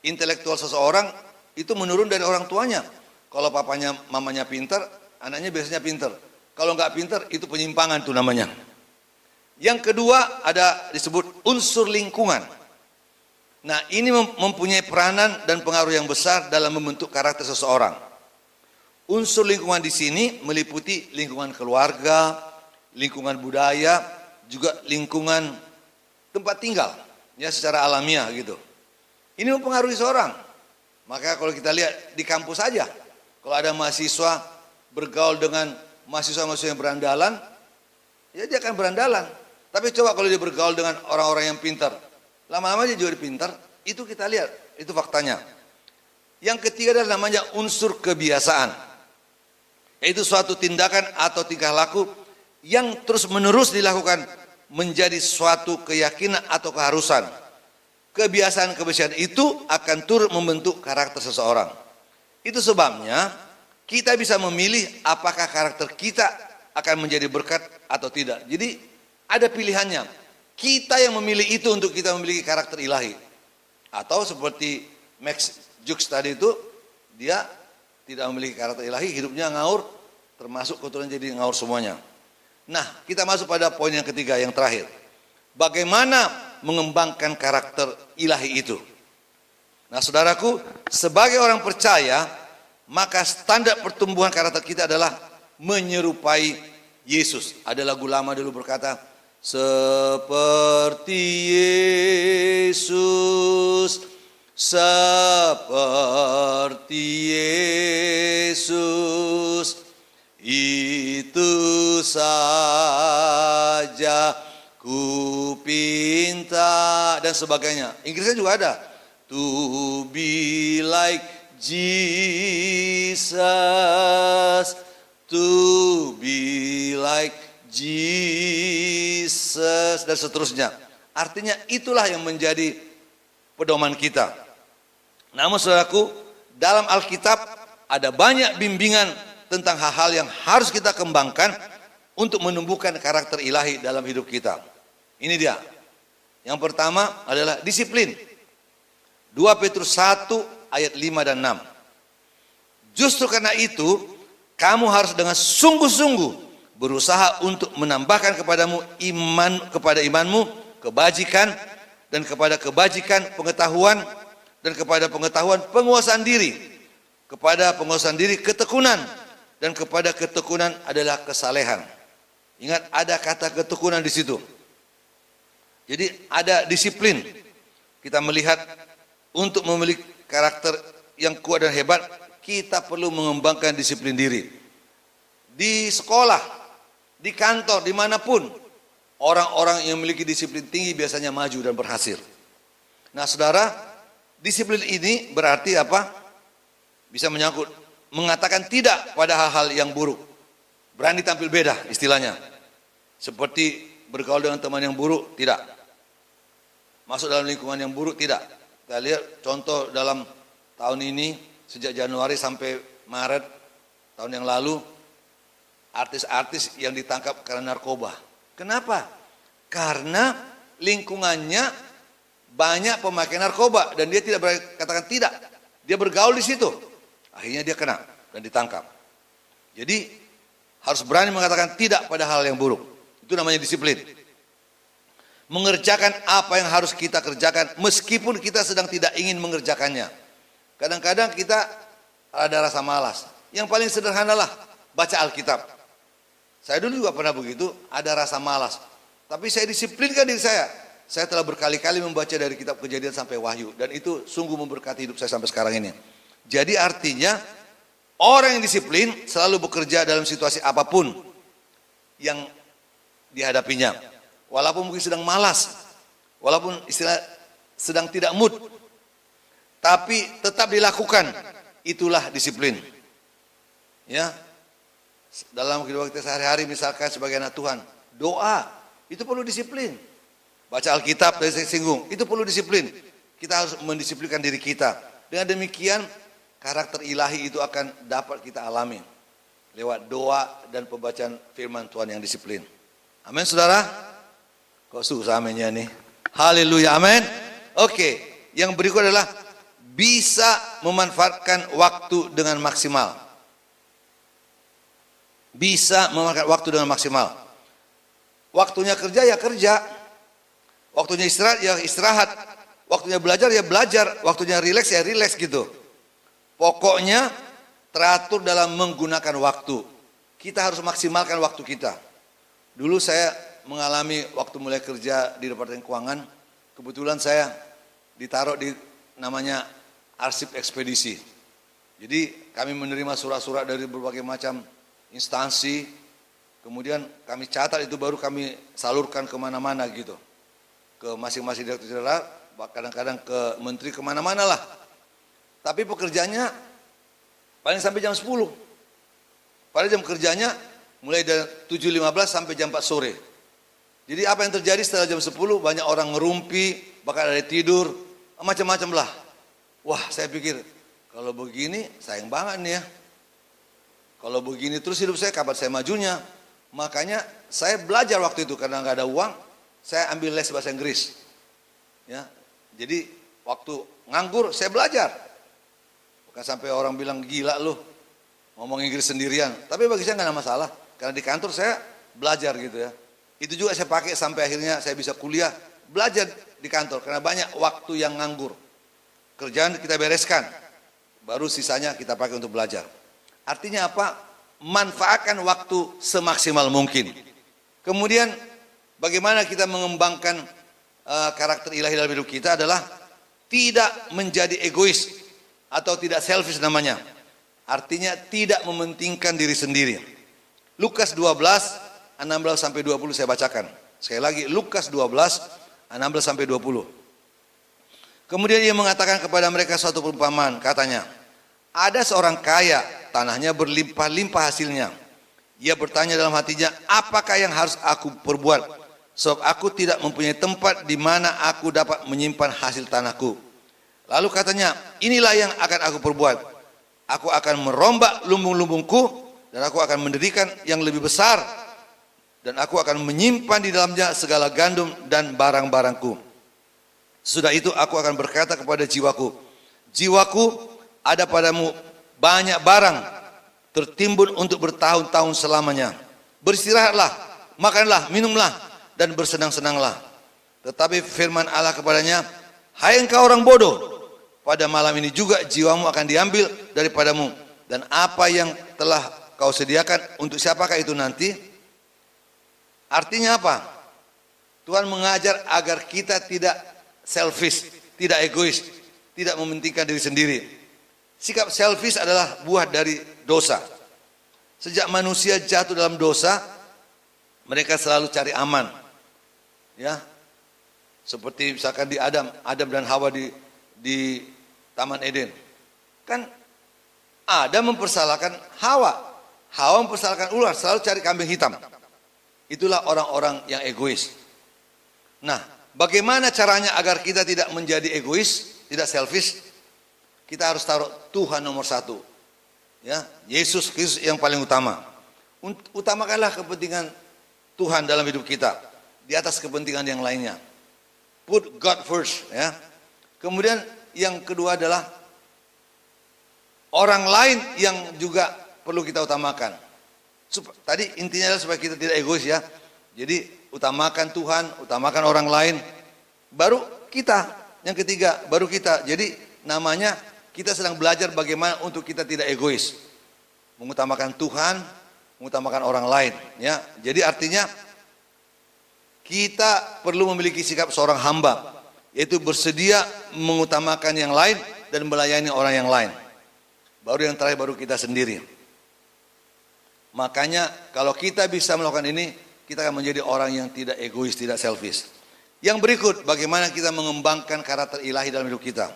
intelektual seseorang itu menurun dari orang tuanya. Kalau papanya mamanya pintar, anaknya biasanya pintar. Kalau nggak pintar itu penyimpangan tuh namanya. Yang kedua ada disebut unsur lingkungan. Nah, ini mempunyai peranan dan pengaruh yang besar dalam membentuk karakter seseorang. Unsur lingkungan di sini meliputi lingkungan keluarga, lingkungan budaya, juga lingkungan tempat tinggal, ya secara alamiah gitu. Ini mempengaruhi seorang. Maka kalau kita lihat di kampus saja, kalau ada mahasiswa bergaul dengan mahasiswa-mahasiswa yang berandalan, ya dia akan berandalan. Tapi coba kalau dia bergaul dengan orang-orang yang pintar, lama-lama dia juga pintar, itu kita lihat, itu faktanya. Yang ketiga adalah namanya unsur kebiasaan. Yaitu suatu tindakan atau tingkah laku yang terus-menerus dilakukan menjadi suatu keyakinan atau keharusan. Kebiasaan-kebiasaan itu akan turut membentuk karakter seseorang. Itu sebabnya kita bisa memilih apakah karakter kita akan menjadi berkat atau tidak. Jadi ada pilihannya. Kita yang memilih itu untuk kita memiliki karakter ilahi. Atau seperti Max Jukes tadi itu, dia tidak memiliki karakter ilahi, hidupnya ngaur, termasuk keturunan jadi ngaur semuanya. Nah, kita masuk pada poin yang ketiga, yang terakhir. Bagaimana mengembangkan karakter ilahi itu? Nah, saudaraku, sebagai orang percaya, maka standar pertumbuhan karakter kita adalah menyerupai Yesus. Ada lagu lama dulu berkata, seperti Yesus, seperti Yesus, itu saja ku pinta, dan sebagainya. Inggrisnya juga ada. To be like Jesus, to be like Jesus, dan seterusnya. Artinya itulah yang menjadi pedoman kita. Namun saudaraku, dalam Alkitab ada banyak bimbingan tentang hal-hal yang harus kita kembangkan untuk menumbuhkan karakter ilahi dalam hidup kita. Ini dia. Yang pertama adalah disiplin. 2 Petrus 1 ayat 5 dan 6. Justru karena itu, kamu harus dengan sungguh-sungguh berusaha untuk menambahkan kepadamu iman, kepada imanmu kebajikan, dan kepada kebajikan pengetahuan, dan kepada pengetahuan penguasaan diri, kepada penguasaan diri ketekunan, dan kepada ketekunan adalah kesalehan. Ingat, ada kata ketekunan di situ. Jadi ada disiplin. Kita melihat untuk memiliki karakter yang kuat dan hebat, kita perlu mengembangkan disiplin diri. Di sekolah, di kantor, dimanapun, orang-orang yang memiliki disiplin tinggi biasanya maju dan berhasil. Nah saudara, disiplin ini berarti apa? Bisa menyangkut, mengatakan tidak pada hal-hal yang buruk. Berani tampil beda istilahnya. Seperti bergaul dengan teman yang buruk, tidak. Masuk dalam lingkungan yang buruk, tidak. Kita lihat contoh dalam tahun ini, sejak Januari sampai Maret tahun yang lalu, artis-artis yang ditangkap karena narkoba. Kenapa? Karena lingkungannya banyak pemakai narkoba dan dia tidak berani katakan tidak. Dia bergaul di situ. Akhirnya dia kena dan ditangkap. Jadi harus berani mengatakan tidak pada hal yang buruk. Itu namanya disiplin. Mengerjakan apa yang harus kita kerjakan meskipun kita sedang tidak ingin mengerjakannya. Kadang-kadang kita ada rasa malas. Yang paling sederhana lah baca Alkitab. Saya dulu juga pernah begitu, ada rasa malas. Tapi saya disiplinkan diri saya. Saya telah berkali-kali membaca dari kitab Kejadian sampai Wahyu. Dan itu sungguh memberkati hidup saya sampai sekarang ini. Jadi artinya, orang yang disiplin selalu bekerja dalam situasi apapun yang dihadapinya. Walaupun mungkin sedang malas, walaupun istilah sedang tidak mood, tapi tetap dilakukan. Itulah disiplin. Ya. Dalam kehidupan kita sehari-hari, misalkan sebagai anak Tuhan, doa itu perlu disiplin. Baca Alkitab, tadi saya singgung, itu perlu disiplin. Kita harus mendisiplinkan diri kita. Dengan demikian, karakter ilahi itu akan dapat kita alami lewat doa dan pembacaan firman Tuhan yang disiplin. Amin, saudara? Kok susah aminnya nih? Haleluya, amin. Oke, yang berikut adalah bisa memanfaatkan waktu dengan maksimal. Bisa memanfaatkan waktu dengan maksimal. Waktunya kerja ya kerja. Waktunya istirahat ya istirahat. Waktunya belajar ya belajar. Waktunya rileks ya rileks gitu. Pokoknya teratur dalam menggunakan waktu. Kita harus maksimalkan waktu kita. Dulu saya mengalami waktu mulai kerja di Departemen Keuangan. Kebetulan saya ditaruh di namanya arsip ekspedisi. Jadi kami menerima surat-surat dari berbagai macam instansi. Kemudian kami catat itu baru kami salurkan kemana-mana gitu. Ke masing-masing direktur jenderal, kadang-kadang ke menteri kemana-mana lah. Tapi pekerjaannya paling sampai jam 10. Pada jam kerjanya mulai dari 7.15 sampai jam 4 sore. Jadi apa yang terjadi setelah jam 10, banyak orang ngerumpi, bahkan ada tidur, macam-macam lah. Wah, saya pikir kalau begini sayang banget nih ya. Kalau begini terus hidup saya, kapan saya majunya? Makanya saya belajar waktu itu karena nggak ada uang. Saya ambil les bahasa Inggris, ya. Jadi waktu nganggur saya belajar. Bukan sampai orang bilang gila lu ngomong Inggris sendirian. Tapi bagi saya nggak ada masalah, karena di kantor saya belajar gitu ya. Itu juga saya pakai sampai akhirnya saya bisa kuliah belajar di kantor karena banyak waktu yang nganggur. Kerjaan kita bereskan, baru sisanya kita pakai untuk belajar. Artinya apa? Manfaatkan waktu semaksimal mungkin. Kemudian bagaimana kita mengembangkan karakter ilahi dalam hidup kita adalah tidak menjadi egois atau tidak selfish namanya. Artinya tidak mementingkan diri sendiri. Lukas 12, 16 sampai 20 saya bacakan. Sekali lagi Lukas 12, 16 sampai 20. Kemudian ia mengatakan kepada mereka suatu perumpamaan, katanya, ada seorang kaya, tanahnya berlimpah-limpah hasilnya. Ia bertanya dalam hatinya, apakah yang harus aku perbuat? Sebab aku tidak mempunyai tempat di mana aku dapat menyimpan hasil tanahku. Lalu katanya, inilah yang akan aku perbuat. Aku akan merombak lumbung-lumbungku dan aku akan mendirikan yang lebih besar. Dan aku akan menyimpan di dalamnya segala gandum dan barang-barangku. Sudah itu aku akan berkata kepada jiwaku, jiwaku, ada padamu banyak barang tertimbun untuk bertahun-tahun selamanya. Beristirahatlah, makanlah, minumlah, dan bersenang-senanglah. Tetapi firman Allah kepadanya, hai engkau orang bodoh, pada malam ini juga jiwamu akan diambil daripadamu. Dan apa yang telah kau sediakan untuk siapakah itu nanti? Artinya apa? Tuhan mengajar agar kita tidak selfish, tidak egois, tidak mementingkan diri sendiri. Sikap selfish adalah buah dari dosa. Sejak manusia jatuh dalam dosa, mereka selalu cari aman. Ya. Seperti misalkan di Adam dan Hawa di Taman Eden. Kan Adam mempersalahkan Hawa. Hawa mempersalahkan ular, selalu cari kambing hitam. Itulah orang-orang yang egois. Nah, bagaimana caranya agar kita tidak menjadi egois, tidak selfish? Kita harus taruh Tuhan nomor satu. Ya, Yesus Kristus yang paling utama. Utamakanlah kepentingan Tuhan dalam hidup kita di atas kepentingan yang lainnya. Put God first, ya. Kemudian yang kedua adalah orang lain yang juga perlu kita utamakan. Tadi intinya adalah supaya kita tidak egois ya. Jadi utamakan Tuhan, utamakan orang lain, baru kita. Yang ketiga, baru kita. Jadi namanya kita sedang belajar bagaimana untuk kita tidak egois. Mengutamakan Tuhan, mengutamakan orang lain. Ya, jadi artinya kita perlu memiliki sikap seorang hamba, yaitu bersedia mengutamakan yang lain dan melayani orang yang lain. Baru yang terakhir, baru kita sendiri. Makanya kalau kita bisa melakukan ini, kita akan menjadi orang yang tidak egois, tidak selfish. Yang berikut, bagaimana kita mengembangkan karakter ilahi dalam hidup kita.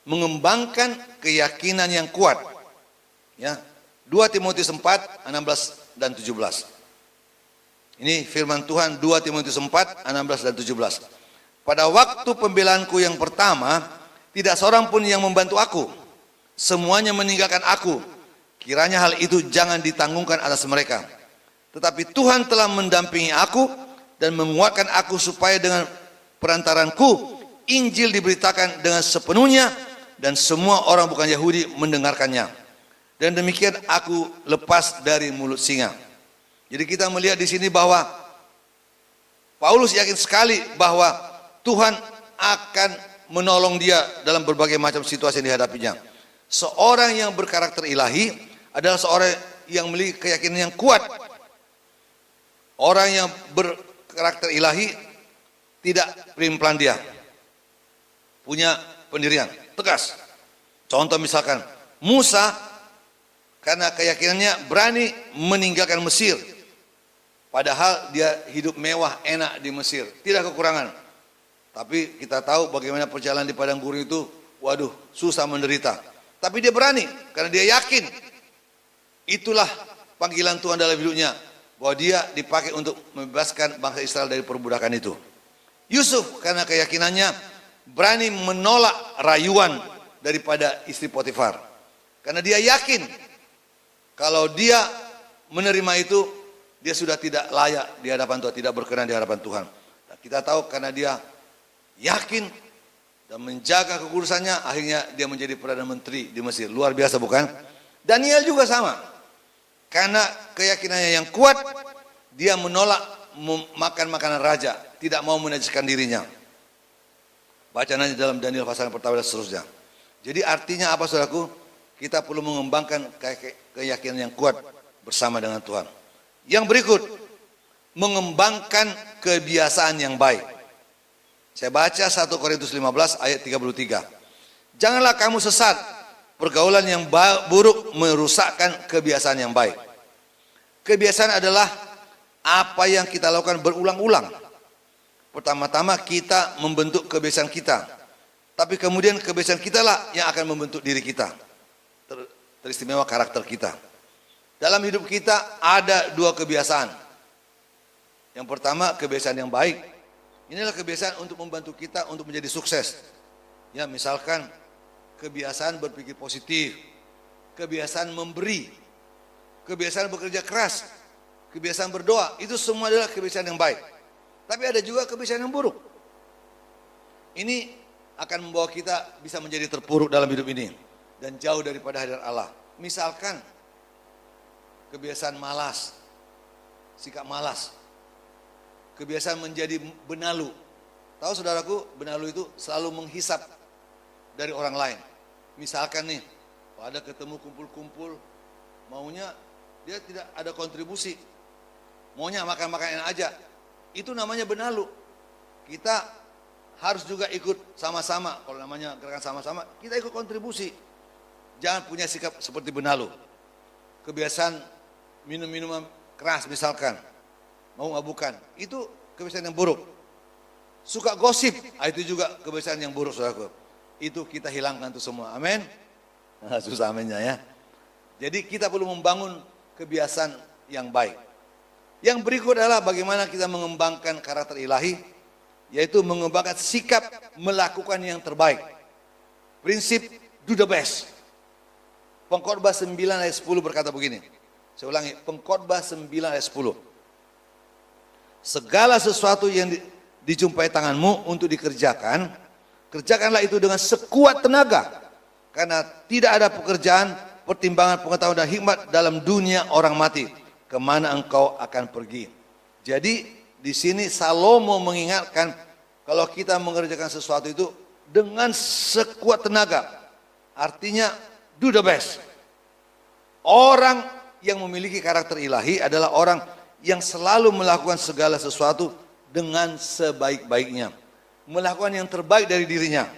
Mengembangkan keyakinan yang kuat. Ya, 2 Timotius 4, 16 dan 17. Ini firman Tuhan 2 Timotius 4, 16 dan 17. Pada waktu pembelaanku yang pertama, tidak seorang pun yang membantu aku. Semuanya meninggalkan aku. Kiranya hal itu jangan ditanggungkan atas mereka. Tetapi Tuhan telah mendampingi aku dan menguatkan aku supaya dengan perantaranku Injil diberitakan dengan sepenuhnya dan semua orang bukan Yahudi mendengarkannya. Dan demikian aku lepas dari mulut singa. Jadi kita melihat di sini bahwa Paulus yakin sekali bahwa Tuhan akan menolong dia dalam berbagai macam situasi yang dihadapinya. Seorang yang berkarakter ilahi adalah seorang yang memiliki keyakinan yang kuat. Orang yang berkarakter ilahi tidak pelin-pelan dia. Punya pendirian, tegas. Contoh misalkan Musa karena keyakinannya berani meninggalkan Mesir. Padahal dia hidup mewah, enak di Mesir, tidak kekurangan. Tapi kita tahu bagaimana perjalanan di padang gurun itu, waduh, susah menderita. Tapi dia berani, karena dia yakin. Itulah panggilan Tuhan dalam hidupnya, bahwa dia dipakai untuk membebaskan bangsa Israel dari perbudakan itu. Yusuf, karena keyakinannya, berani menolak rayuan daripada istri Potifar. Karena dia yakin, kalau dia menerima itu, dia sudah tidak layak di hadapan Tuhan, tidak berkenan di hadapan Tuhan. Nah, kita tahu karena dia yakin dan menjaga kekudusannya, akhirnya dia menjadi Perdana Menteri di Mesir. Luar biasa bukan? Daniel juga sama. Karena keyakinannya yang kuat, dia menolak makan makanan raja, tidak mau menajiskan dirinya. Baca nanti dalam Daniel pasal yang pertama dan seterusnya. Jadi artinya apa saudaraku? Kita perlu mengembangkan keyakinan yang kuat bersama dengan Tuhan. Yang berikut, mengembangkan kebiasaan yang baik. Saya baca 1 Korintus 15 ayat 33. Janganlah kamu sesat, pergaulan yang buruk merusakkan kebiasaan yang baik. Kebiasaan adalah apa yang kita lakukan berulang-ulang. Pertama-tama kita membentuk kebiasaan kita. Tapi kemudian kebiasaan kita lah yang akan membentuk diri kita. Teristimewa karakter kita. Dalam hidup kita ada dua kebiasaan. Yang pertama kebiasaan yang baik. Inilah kebiasaan untuk membantu kita untuk menjadi sukses. Ya, misalkan kebiasaan berpikir positif, kebiasaan memberi, kebiasaan bekerja keras, kebiasaan berdoa. Itu semua adalah kebiasaan yang baik. Tapi ada juga kebiasaan yang buruk. Ini akan membawa kita bisa menjadi terpuruk dalam hidup ini dan jauh daripada hadirat Allah. Misalkan kebiasaan malas, sikap malas, kebiasaan menjadi benalu. Tahu saudaraku, benalu itu selalu menghisap dari orang lain. Misalkan nih, kalau ada ketemu kumpul-kumpul, maunya dia tidak ada kontribusi, maunya makan-makan enak aja. Itu namanya benalu. Kita harus juga ikut sama-sama, kalau namanya gerakan sama-sama, kita ikut kontribusi. Jangan punya sikap seperti benalu. Kebiasaan minum-minuman keras misalkan, mau ngabukan, itu kebiasaan yang buruk. Suka gosip, itu juga kebiasaan yang buruk saudaraku. Itu kita hilangkan itu semua, amin. Susah aminnya ya. Jadi kita perlu membangun kebiasaan yang baik. Yang berikut adalah bagaimana kita mengembangkan karakter ilahi, yaitu mengembangkan sikap melakukan yang terbaik. Prinsip do the best. Pengkhotbah 9 ayat 10 berkata begini. Saya ulangi, Pengkhotbah 9 ayat 10. Segala sesuatu yang dijumpai tanganmu untuk dikerjakan, kerjakanlah itu dengan sekuat tenaga. Karena tidak ada pekerjaan, pertimbangan, pengetahuan dan hikmat dalam dunia orang mati. Kemana engkau akan pergi. Jadi di sini Salomo mengingatkan kalau kita mengerjakan sesuatu itu dengan sekuat tenaga. Artinya do the best. Orang yang memiliki karakter ilahi adalah orang yang selalu melakukan segala sesuatu dengan sebaik-baiknya. Melakukan yang terbaik dari dirinya.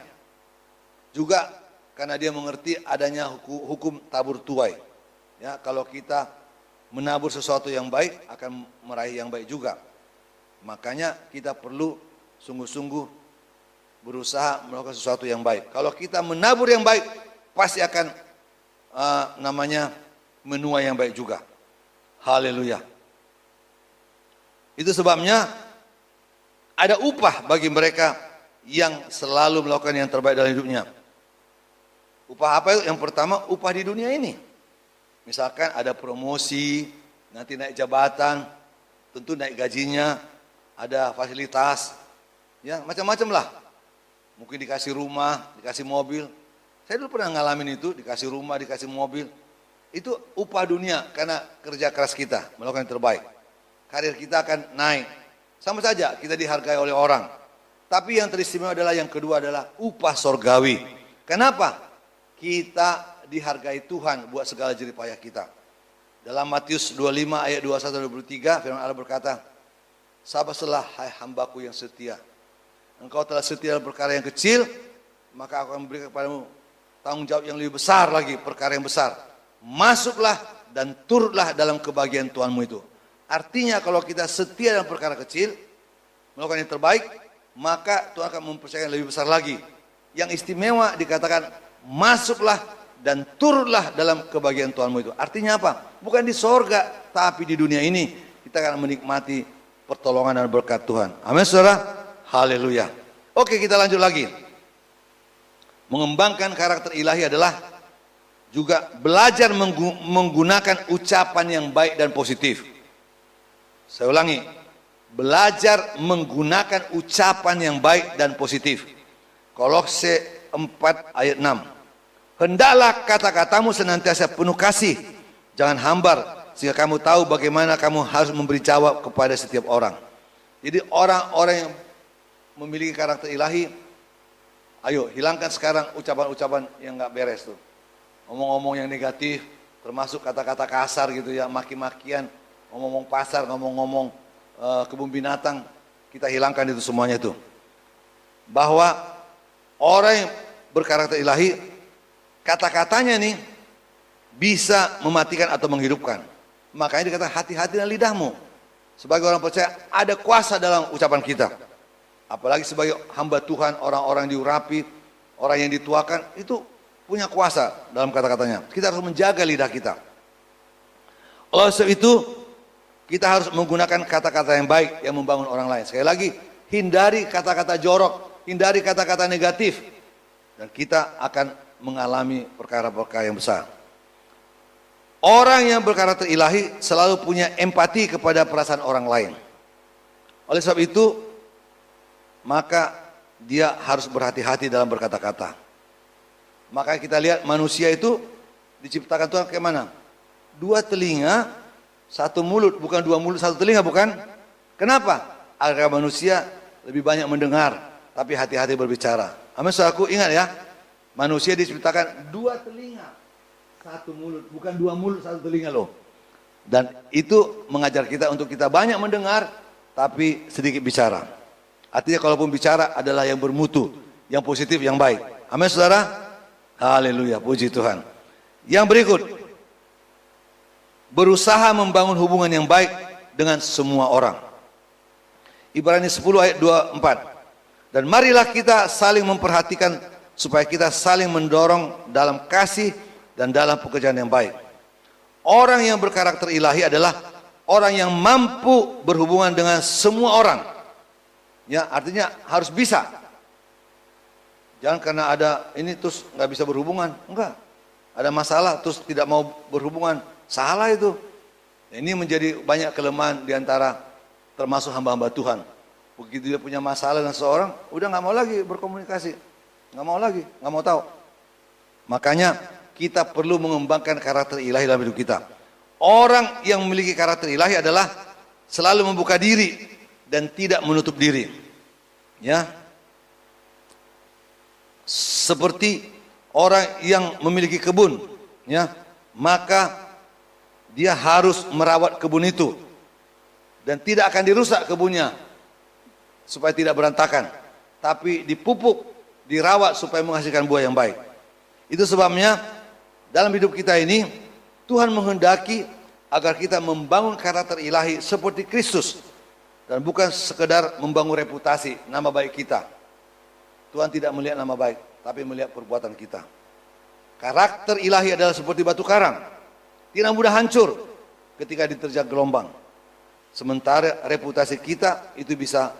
Juga karena dia mengerti adanya hukum tabur tuai. Ya, kalau kita menabur sesuatu yang baik akan meraih yang baik juga. Makanya kita perlu sungguh-sungguh berusaha melakukan sesuatu yang baik. Kalau kita menabur yang baik, pasti akan menuai yang baik juga. Haleluya. Itu sebabnya ada upah bagi mereka yang selalu melakukan yang terbaik dalam hidupnya. Upah apa itu? Yang pertama, upah di dunia ini. Misalkan ada promosi, nanti naik jabatan, tentu naik gajinya, ada fasilitas, ya macam-macam lah. Mungkin dikasih rumah, dikasih mobil. Saya dulu pernah ngalamin itu, dikasih rumah, dikasih mobil. Itu upah dunia karena kerja keras kita, melakukan yang terbaik. Karir kita akan naik. Sama saja kita dihargai oleh orang. Tapi yang teristimewa adalah yang kedua adalah upah sorgawi. Kenapa? Kita dihargai Tuhan buat segala jerih payah kita. Dalam Matius 25 ayat 21-23 firman Allah berkata, sabarlah hai hambaku yang setia. Engkau telah setia dalam perkara yang kecil, maka aku akan memberikan kepadamu tanggung jawab yang lebih besar lagi, perkara yang besar. Masuklah dan turutlah dalam kebahagiaan Tuhanmu itu. Artinya kalau kita setia dalam perkara kecil, melakukan yang terbaik, maka Tuhan akan mempercayakan lebih besar lagi. Yang istimewa dikatakan, masuklah dan turutlah dalam kebahagiaan Tuhanmu itu. Artinya apa? Bukan di sorga, tapi di dunia ini kita akan menikmati pertolongan dan berkat Tuhan. Amin saudara? Haleluya. Oke, kita lanjut lagi. Mengembangkan karakter ilahi adalah juga belajar menggunakan ucapan yang baik dan positif. Saya ulangi, belajar menggunakan ucapan yang baik dan positif. Kolose 4 ayat 6. Hendaklah kata-katamu senantiasa penuh kasih, jangan hambar, sehingga kamu tahu bagaimana kamu harus memberi jawab kepada setiap orang. Jadi orang-orang yang memiliki karakter ilahi, ayo hilangkan sekarang ucapan-ucapan yang gak beres tuh. Ngomong-ngomong yang negatif, termasuk kata-kata kasar gitu ya, maki-makian, ngomong-ngomong pasar, ngomong-ngomong kebun binatang, kita hilangkan itu semuanya itu. Bahwa orang yang berkarakter ilahi, kata-katanya nih bisa mematikan atau menghidupkan. Makanya dikatakan hati-hati dengan lidahmu. Sebagai orang percaya ada kuasa dalam ucapan kita. Apalagi sebagai hamba Tuhan, orang-orang diurapi, orang yang dituakan, itu punya kuasa dalam kata-katanya. Kita harus menjaga lidah kita. Oleh sebab itu, kita harus menggunakan kata-kata yang baik yang membangun orang lain. Sekali lagi, hindari kata-kata jorok, hindari kata-kata negatif. Dan kita akan mengalami perkara-perkara yang besar. Orang yang berkarakter ilahi selalu punya empati kepada perasaan orang lain. Oleh sebab itu, maka dia harus berhati-hati dalam berkata-kata. Maka kita lihat manusia itu diciptakan Tuhan kayak mana? 2 telinga, 1 mulut, bukan 2 mulut 1 telinga, bukan? Kenapa? Agar manusia lebih banyak mendengar, tapi hati-hati berbicara. Amin, saudaraku, ingat ya, manusia diciptakan 2 telinga, 1 mulut, bukan 2 mulut 1 telinga loh. Dan itu mengajar kita untuk kita banyak mendengar, tapi sedikit bicara. Artinya kalaupun bicara adalah yang bermutu, yang positif, yang baik. Amin saudara? Haleluya, puji Tuhan. Yang berikut, berusaha membangun hubungan yang baik dengan semua orang. Ibrani 10 ayat 24. Dan marilah kita saling memperhatikan supaya kita saling mendorong dalam kasih dan dalam pekerjaan yang baik. Orang yang berkarakter ilahi adalah orang yang mampu berhubungan dengan semua orang. Ya, artinya harus bisa. Jangan karena ada ini terus nggak bisa berhubungan, enggak. Ada masalah terus tidak mau berhubungan, salah itu. Ini menjadi banyak kelemahan diantara termasuk hamba-hamba Tuhan. Begitu dia punya masalah dengan seorang, udah nggak mau lagi berkomunikasi, nggak mau lagi, nggak mau tahu. Makanya kita perlu mengembangkan karakter ilahi dalam hidup kita. Orang yang memiliki karakter ilahi adalah selalu membuka diri dan tidak menutup diri. Ya. Seperti orang yang memiliki kebun, ya, maka dia harus merawat kebun itu dan tidak akan dirusak kebunnya supaya tidak berantakan, tapi dipupuk, dirawat supaya menghasilkan buah yang baik. Itu sebabnya dalam hidup kita ini Tuhan menghendaki agar kita membangun karakter ilahi seperti Kristus dan bukan sekedar membangun reputasi, nama baik kita. Tuhan tidak melihat nama baik, tapi melihat perbuatan kita. Karakter ilahi adalah seperti batu karang, tidak mudah hancur ketika diterjang gelombang. Sementara reputasi kita itu bisa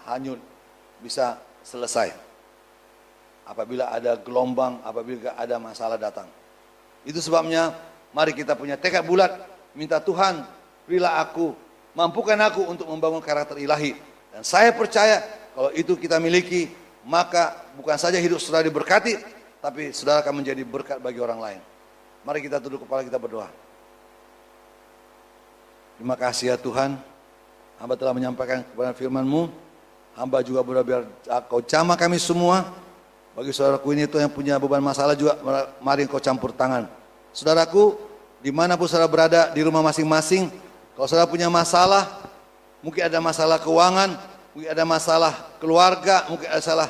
hanyut, bisa selesai. Apabila ada gelombang, apabila ada masalah datang. Itu sebabnya mari kita punya tekad bulat, minta Tuhan, berilah aku, mampukan aku untuk membangun karakter ilahi. Dan saya percaya kalau itu kita miliki, maka bukan saja hidup saudara diberkati, tapi saudara akan menjadi berkat bagi orang lain. Mari kita tunduk kepala, kita berdoa. Terima kasih ya Tuhan, hamba telah menyampaikan kepada firman-Mu. Hamba juga berdoa biar Kau jamah kami semua. Bagi saudaraku ini Tuhan yang punya beban masalah juga, mari Kau campur tangan. Saudaraku, dimanapun saudara berada di rumah masing-masing, kalau saudara punya masalah, mungkin ada masalah keuangan, mungkin ada masalah keluarga, mungkin ada masalah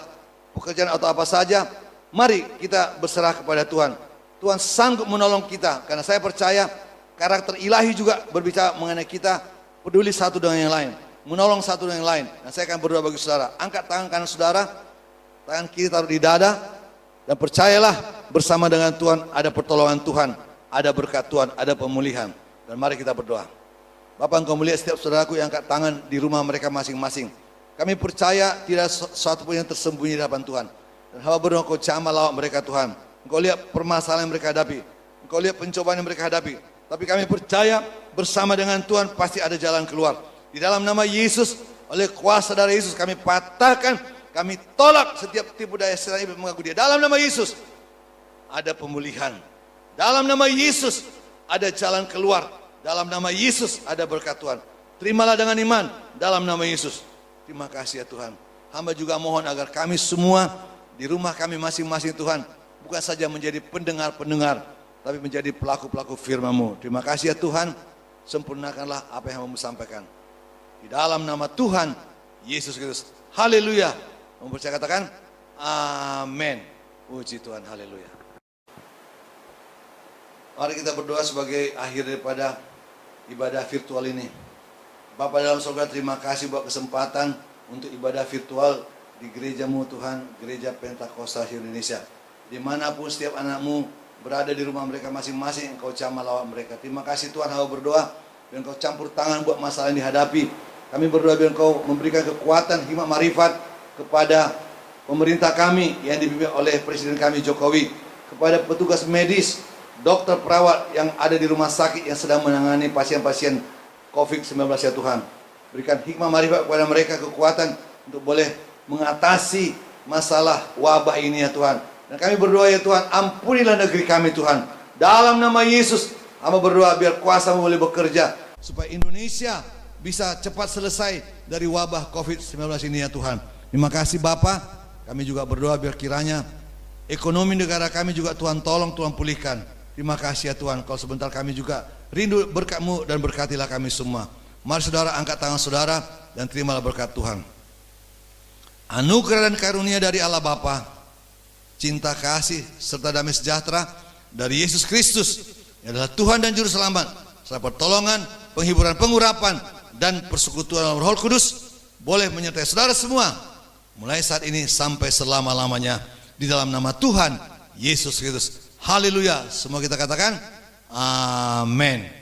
pekerjaan atau apa saja, mari kita berserah kepada Tuhan. Tuhan sanggup menolong kita, karena saya percaya karakter ilahi juga berbicara mengenai kita peduli satu dengan yang lain, menolong satu dengan yang lain. Dan saya akan berdoa bagi saudara, angkat tangan kanan saudara, tangan kiri taruh di dada, dan percayalah bersama dengan Tuhan ada pertolongan Tuhan, ada berkat Tuhan, ada pemulihan. Dan mari kita berdoa. Bapak, Engkau melihat setiap saudaraku yang angkat tangan di rumah mereka masing-masing. Kami percaya tidak sesuatu pun yang tersembunyi di hadapan Tuhan. Dan hamba berdoa Engkau jamah lawak mereka Tuhan. Engkau lihat permasalahan yang mereka hadapi, Engkau lihat pencobaan yang mereka hadapi. Tapi kami percaya bersama dengan Tuhan pasti ada jalan keluar. Di dalam nama Yesus, oleh kuasa darah Yesus kami patahkan, kami tolak setiap tipu daya setan iblis mengganggu dia. Dalam nama Yesus ada pemulihan. Dalam nama Yesus ada jalan keluar. Dalam nama Yesus ada berkat Tuhan. Terimalah dengan iman dalam nama Yesus. Terima kasih ya Tuhan. Hamba juga mohon agar kami semua di rumah kami masing-masing Tuhan, bukan saja menjadi pendengar-pendengar, tapi menjadi pelaku-pelaku firman-Mu. Terima kasih ya Tuhan, sempurnakanlah apa yang Hamba sampaikan. Di dalam nama Tuhan Yesus Kristus. Haleluya. Mempercaya katakan amin. Puji Tuhan, haleluya. Mari kita berdoa sebagai akhir daripada ibadah virtual ini. Bapa dalam surga, terima kasih buat kesempatan untuk ibadah virtual di gereja-Mu Tuhan, Gereja Pentakosta Indonesia. Dimanapun setiap anak-Mu berada di rumah mereka masing-masing, Engkau jamah lawak mereka. Terima kasih Tuhan, hamba berdoa biar Engkau campur tangan buat masalah yang dihadapi. Kami berdoa biar Engkau memberikan kekuatan, hikmat, marifat kepada pemerintah kami yang dipimpin oleh Presiden kami Jokowi, kepada petugas medis, dokter, perawat yang ada di rumah sakit yang sedang menangani pasien-pasien COVID-19 ya Tuhan. Berikan hikmah marifat kepada mereka, kekuatan untuk boleh mengatasi masalah wabah ini ya Tuhan. Dan kami berdoa ya Tuhan, ampunilah negeri kami Tuhan. Dalam nama Yesus, hamba berdoa biar kuasa-Mu boleh bekerja supaya Indonesia bisa cepat selesai dari wabah COVID-19 ini ya Tuhan. Terima kasih Bapa. Kami juga berdoa biar kiranya ekonomi negara kami juga Tuhan tolong, Tuhan pulihkan. Terima kasih ya Tuhan. Kalau sebentar kami juga rindu berkat-Mu dan berkatilah kami semua. Mari saudara angkat tangan saudara dan terimalah berkat Tuhan. Anugerah dan karunia dari Allah Bapa, cinta kasih serta damai sejahtera dari Yesus Kristus yang adalah Tuhan dan Juru Selamat, serta pertolongan, penghiburan, pengurapan dan persekutuan Roh Kudus boleh menyertai saudara semua mulai saat ini sampai selama-lamanya di dalam nama Tuhan Yesus Kristus. Haleluya. Semua kita katakan amin.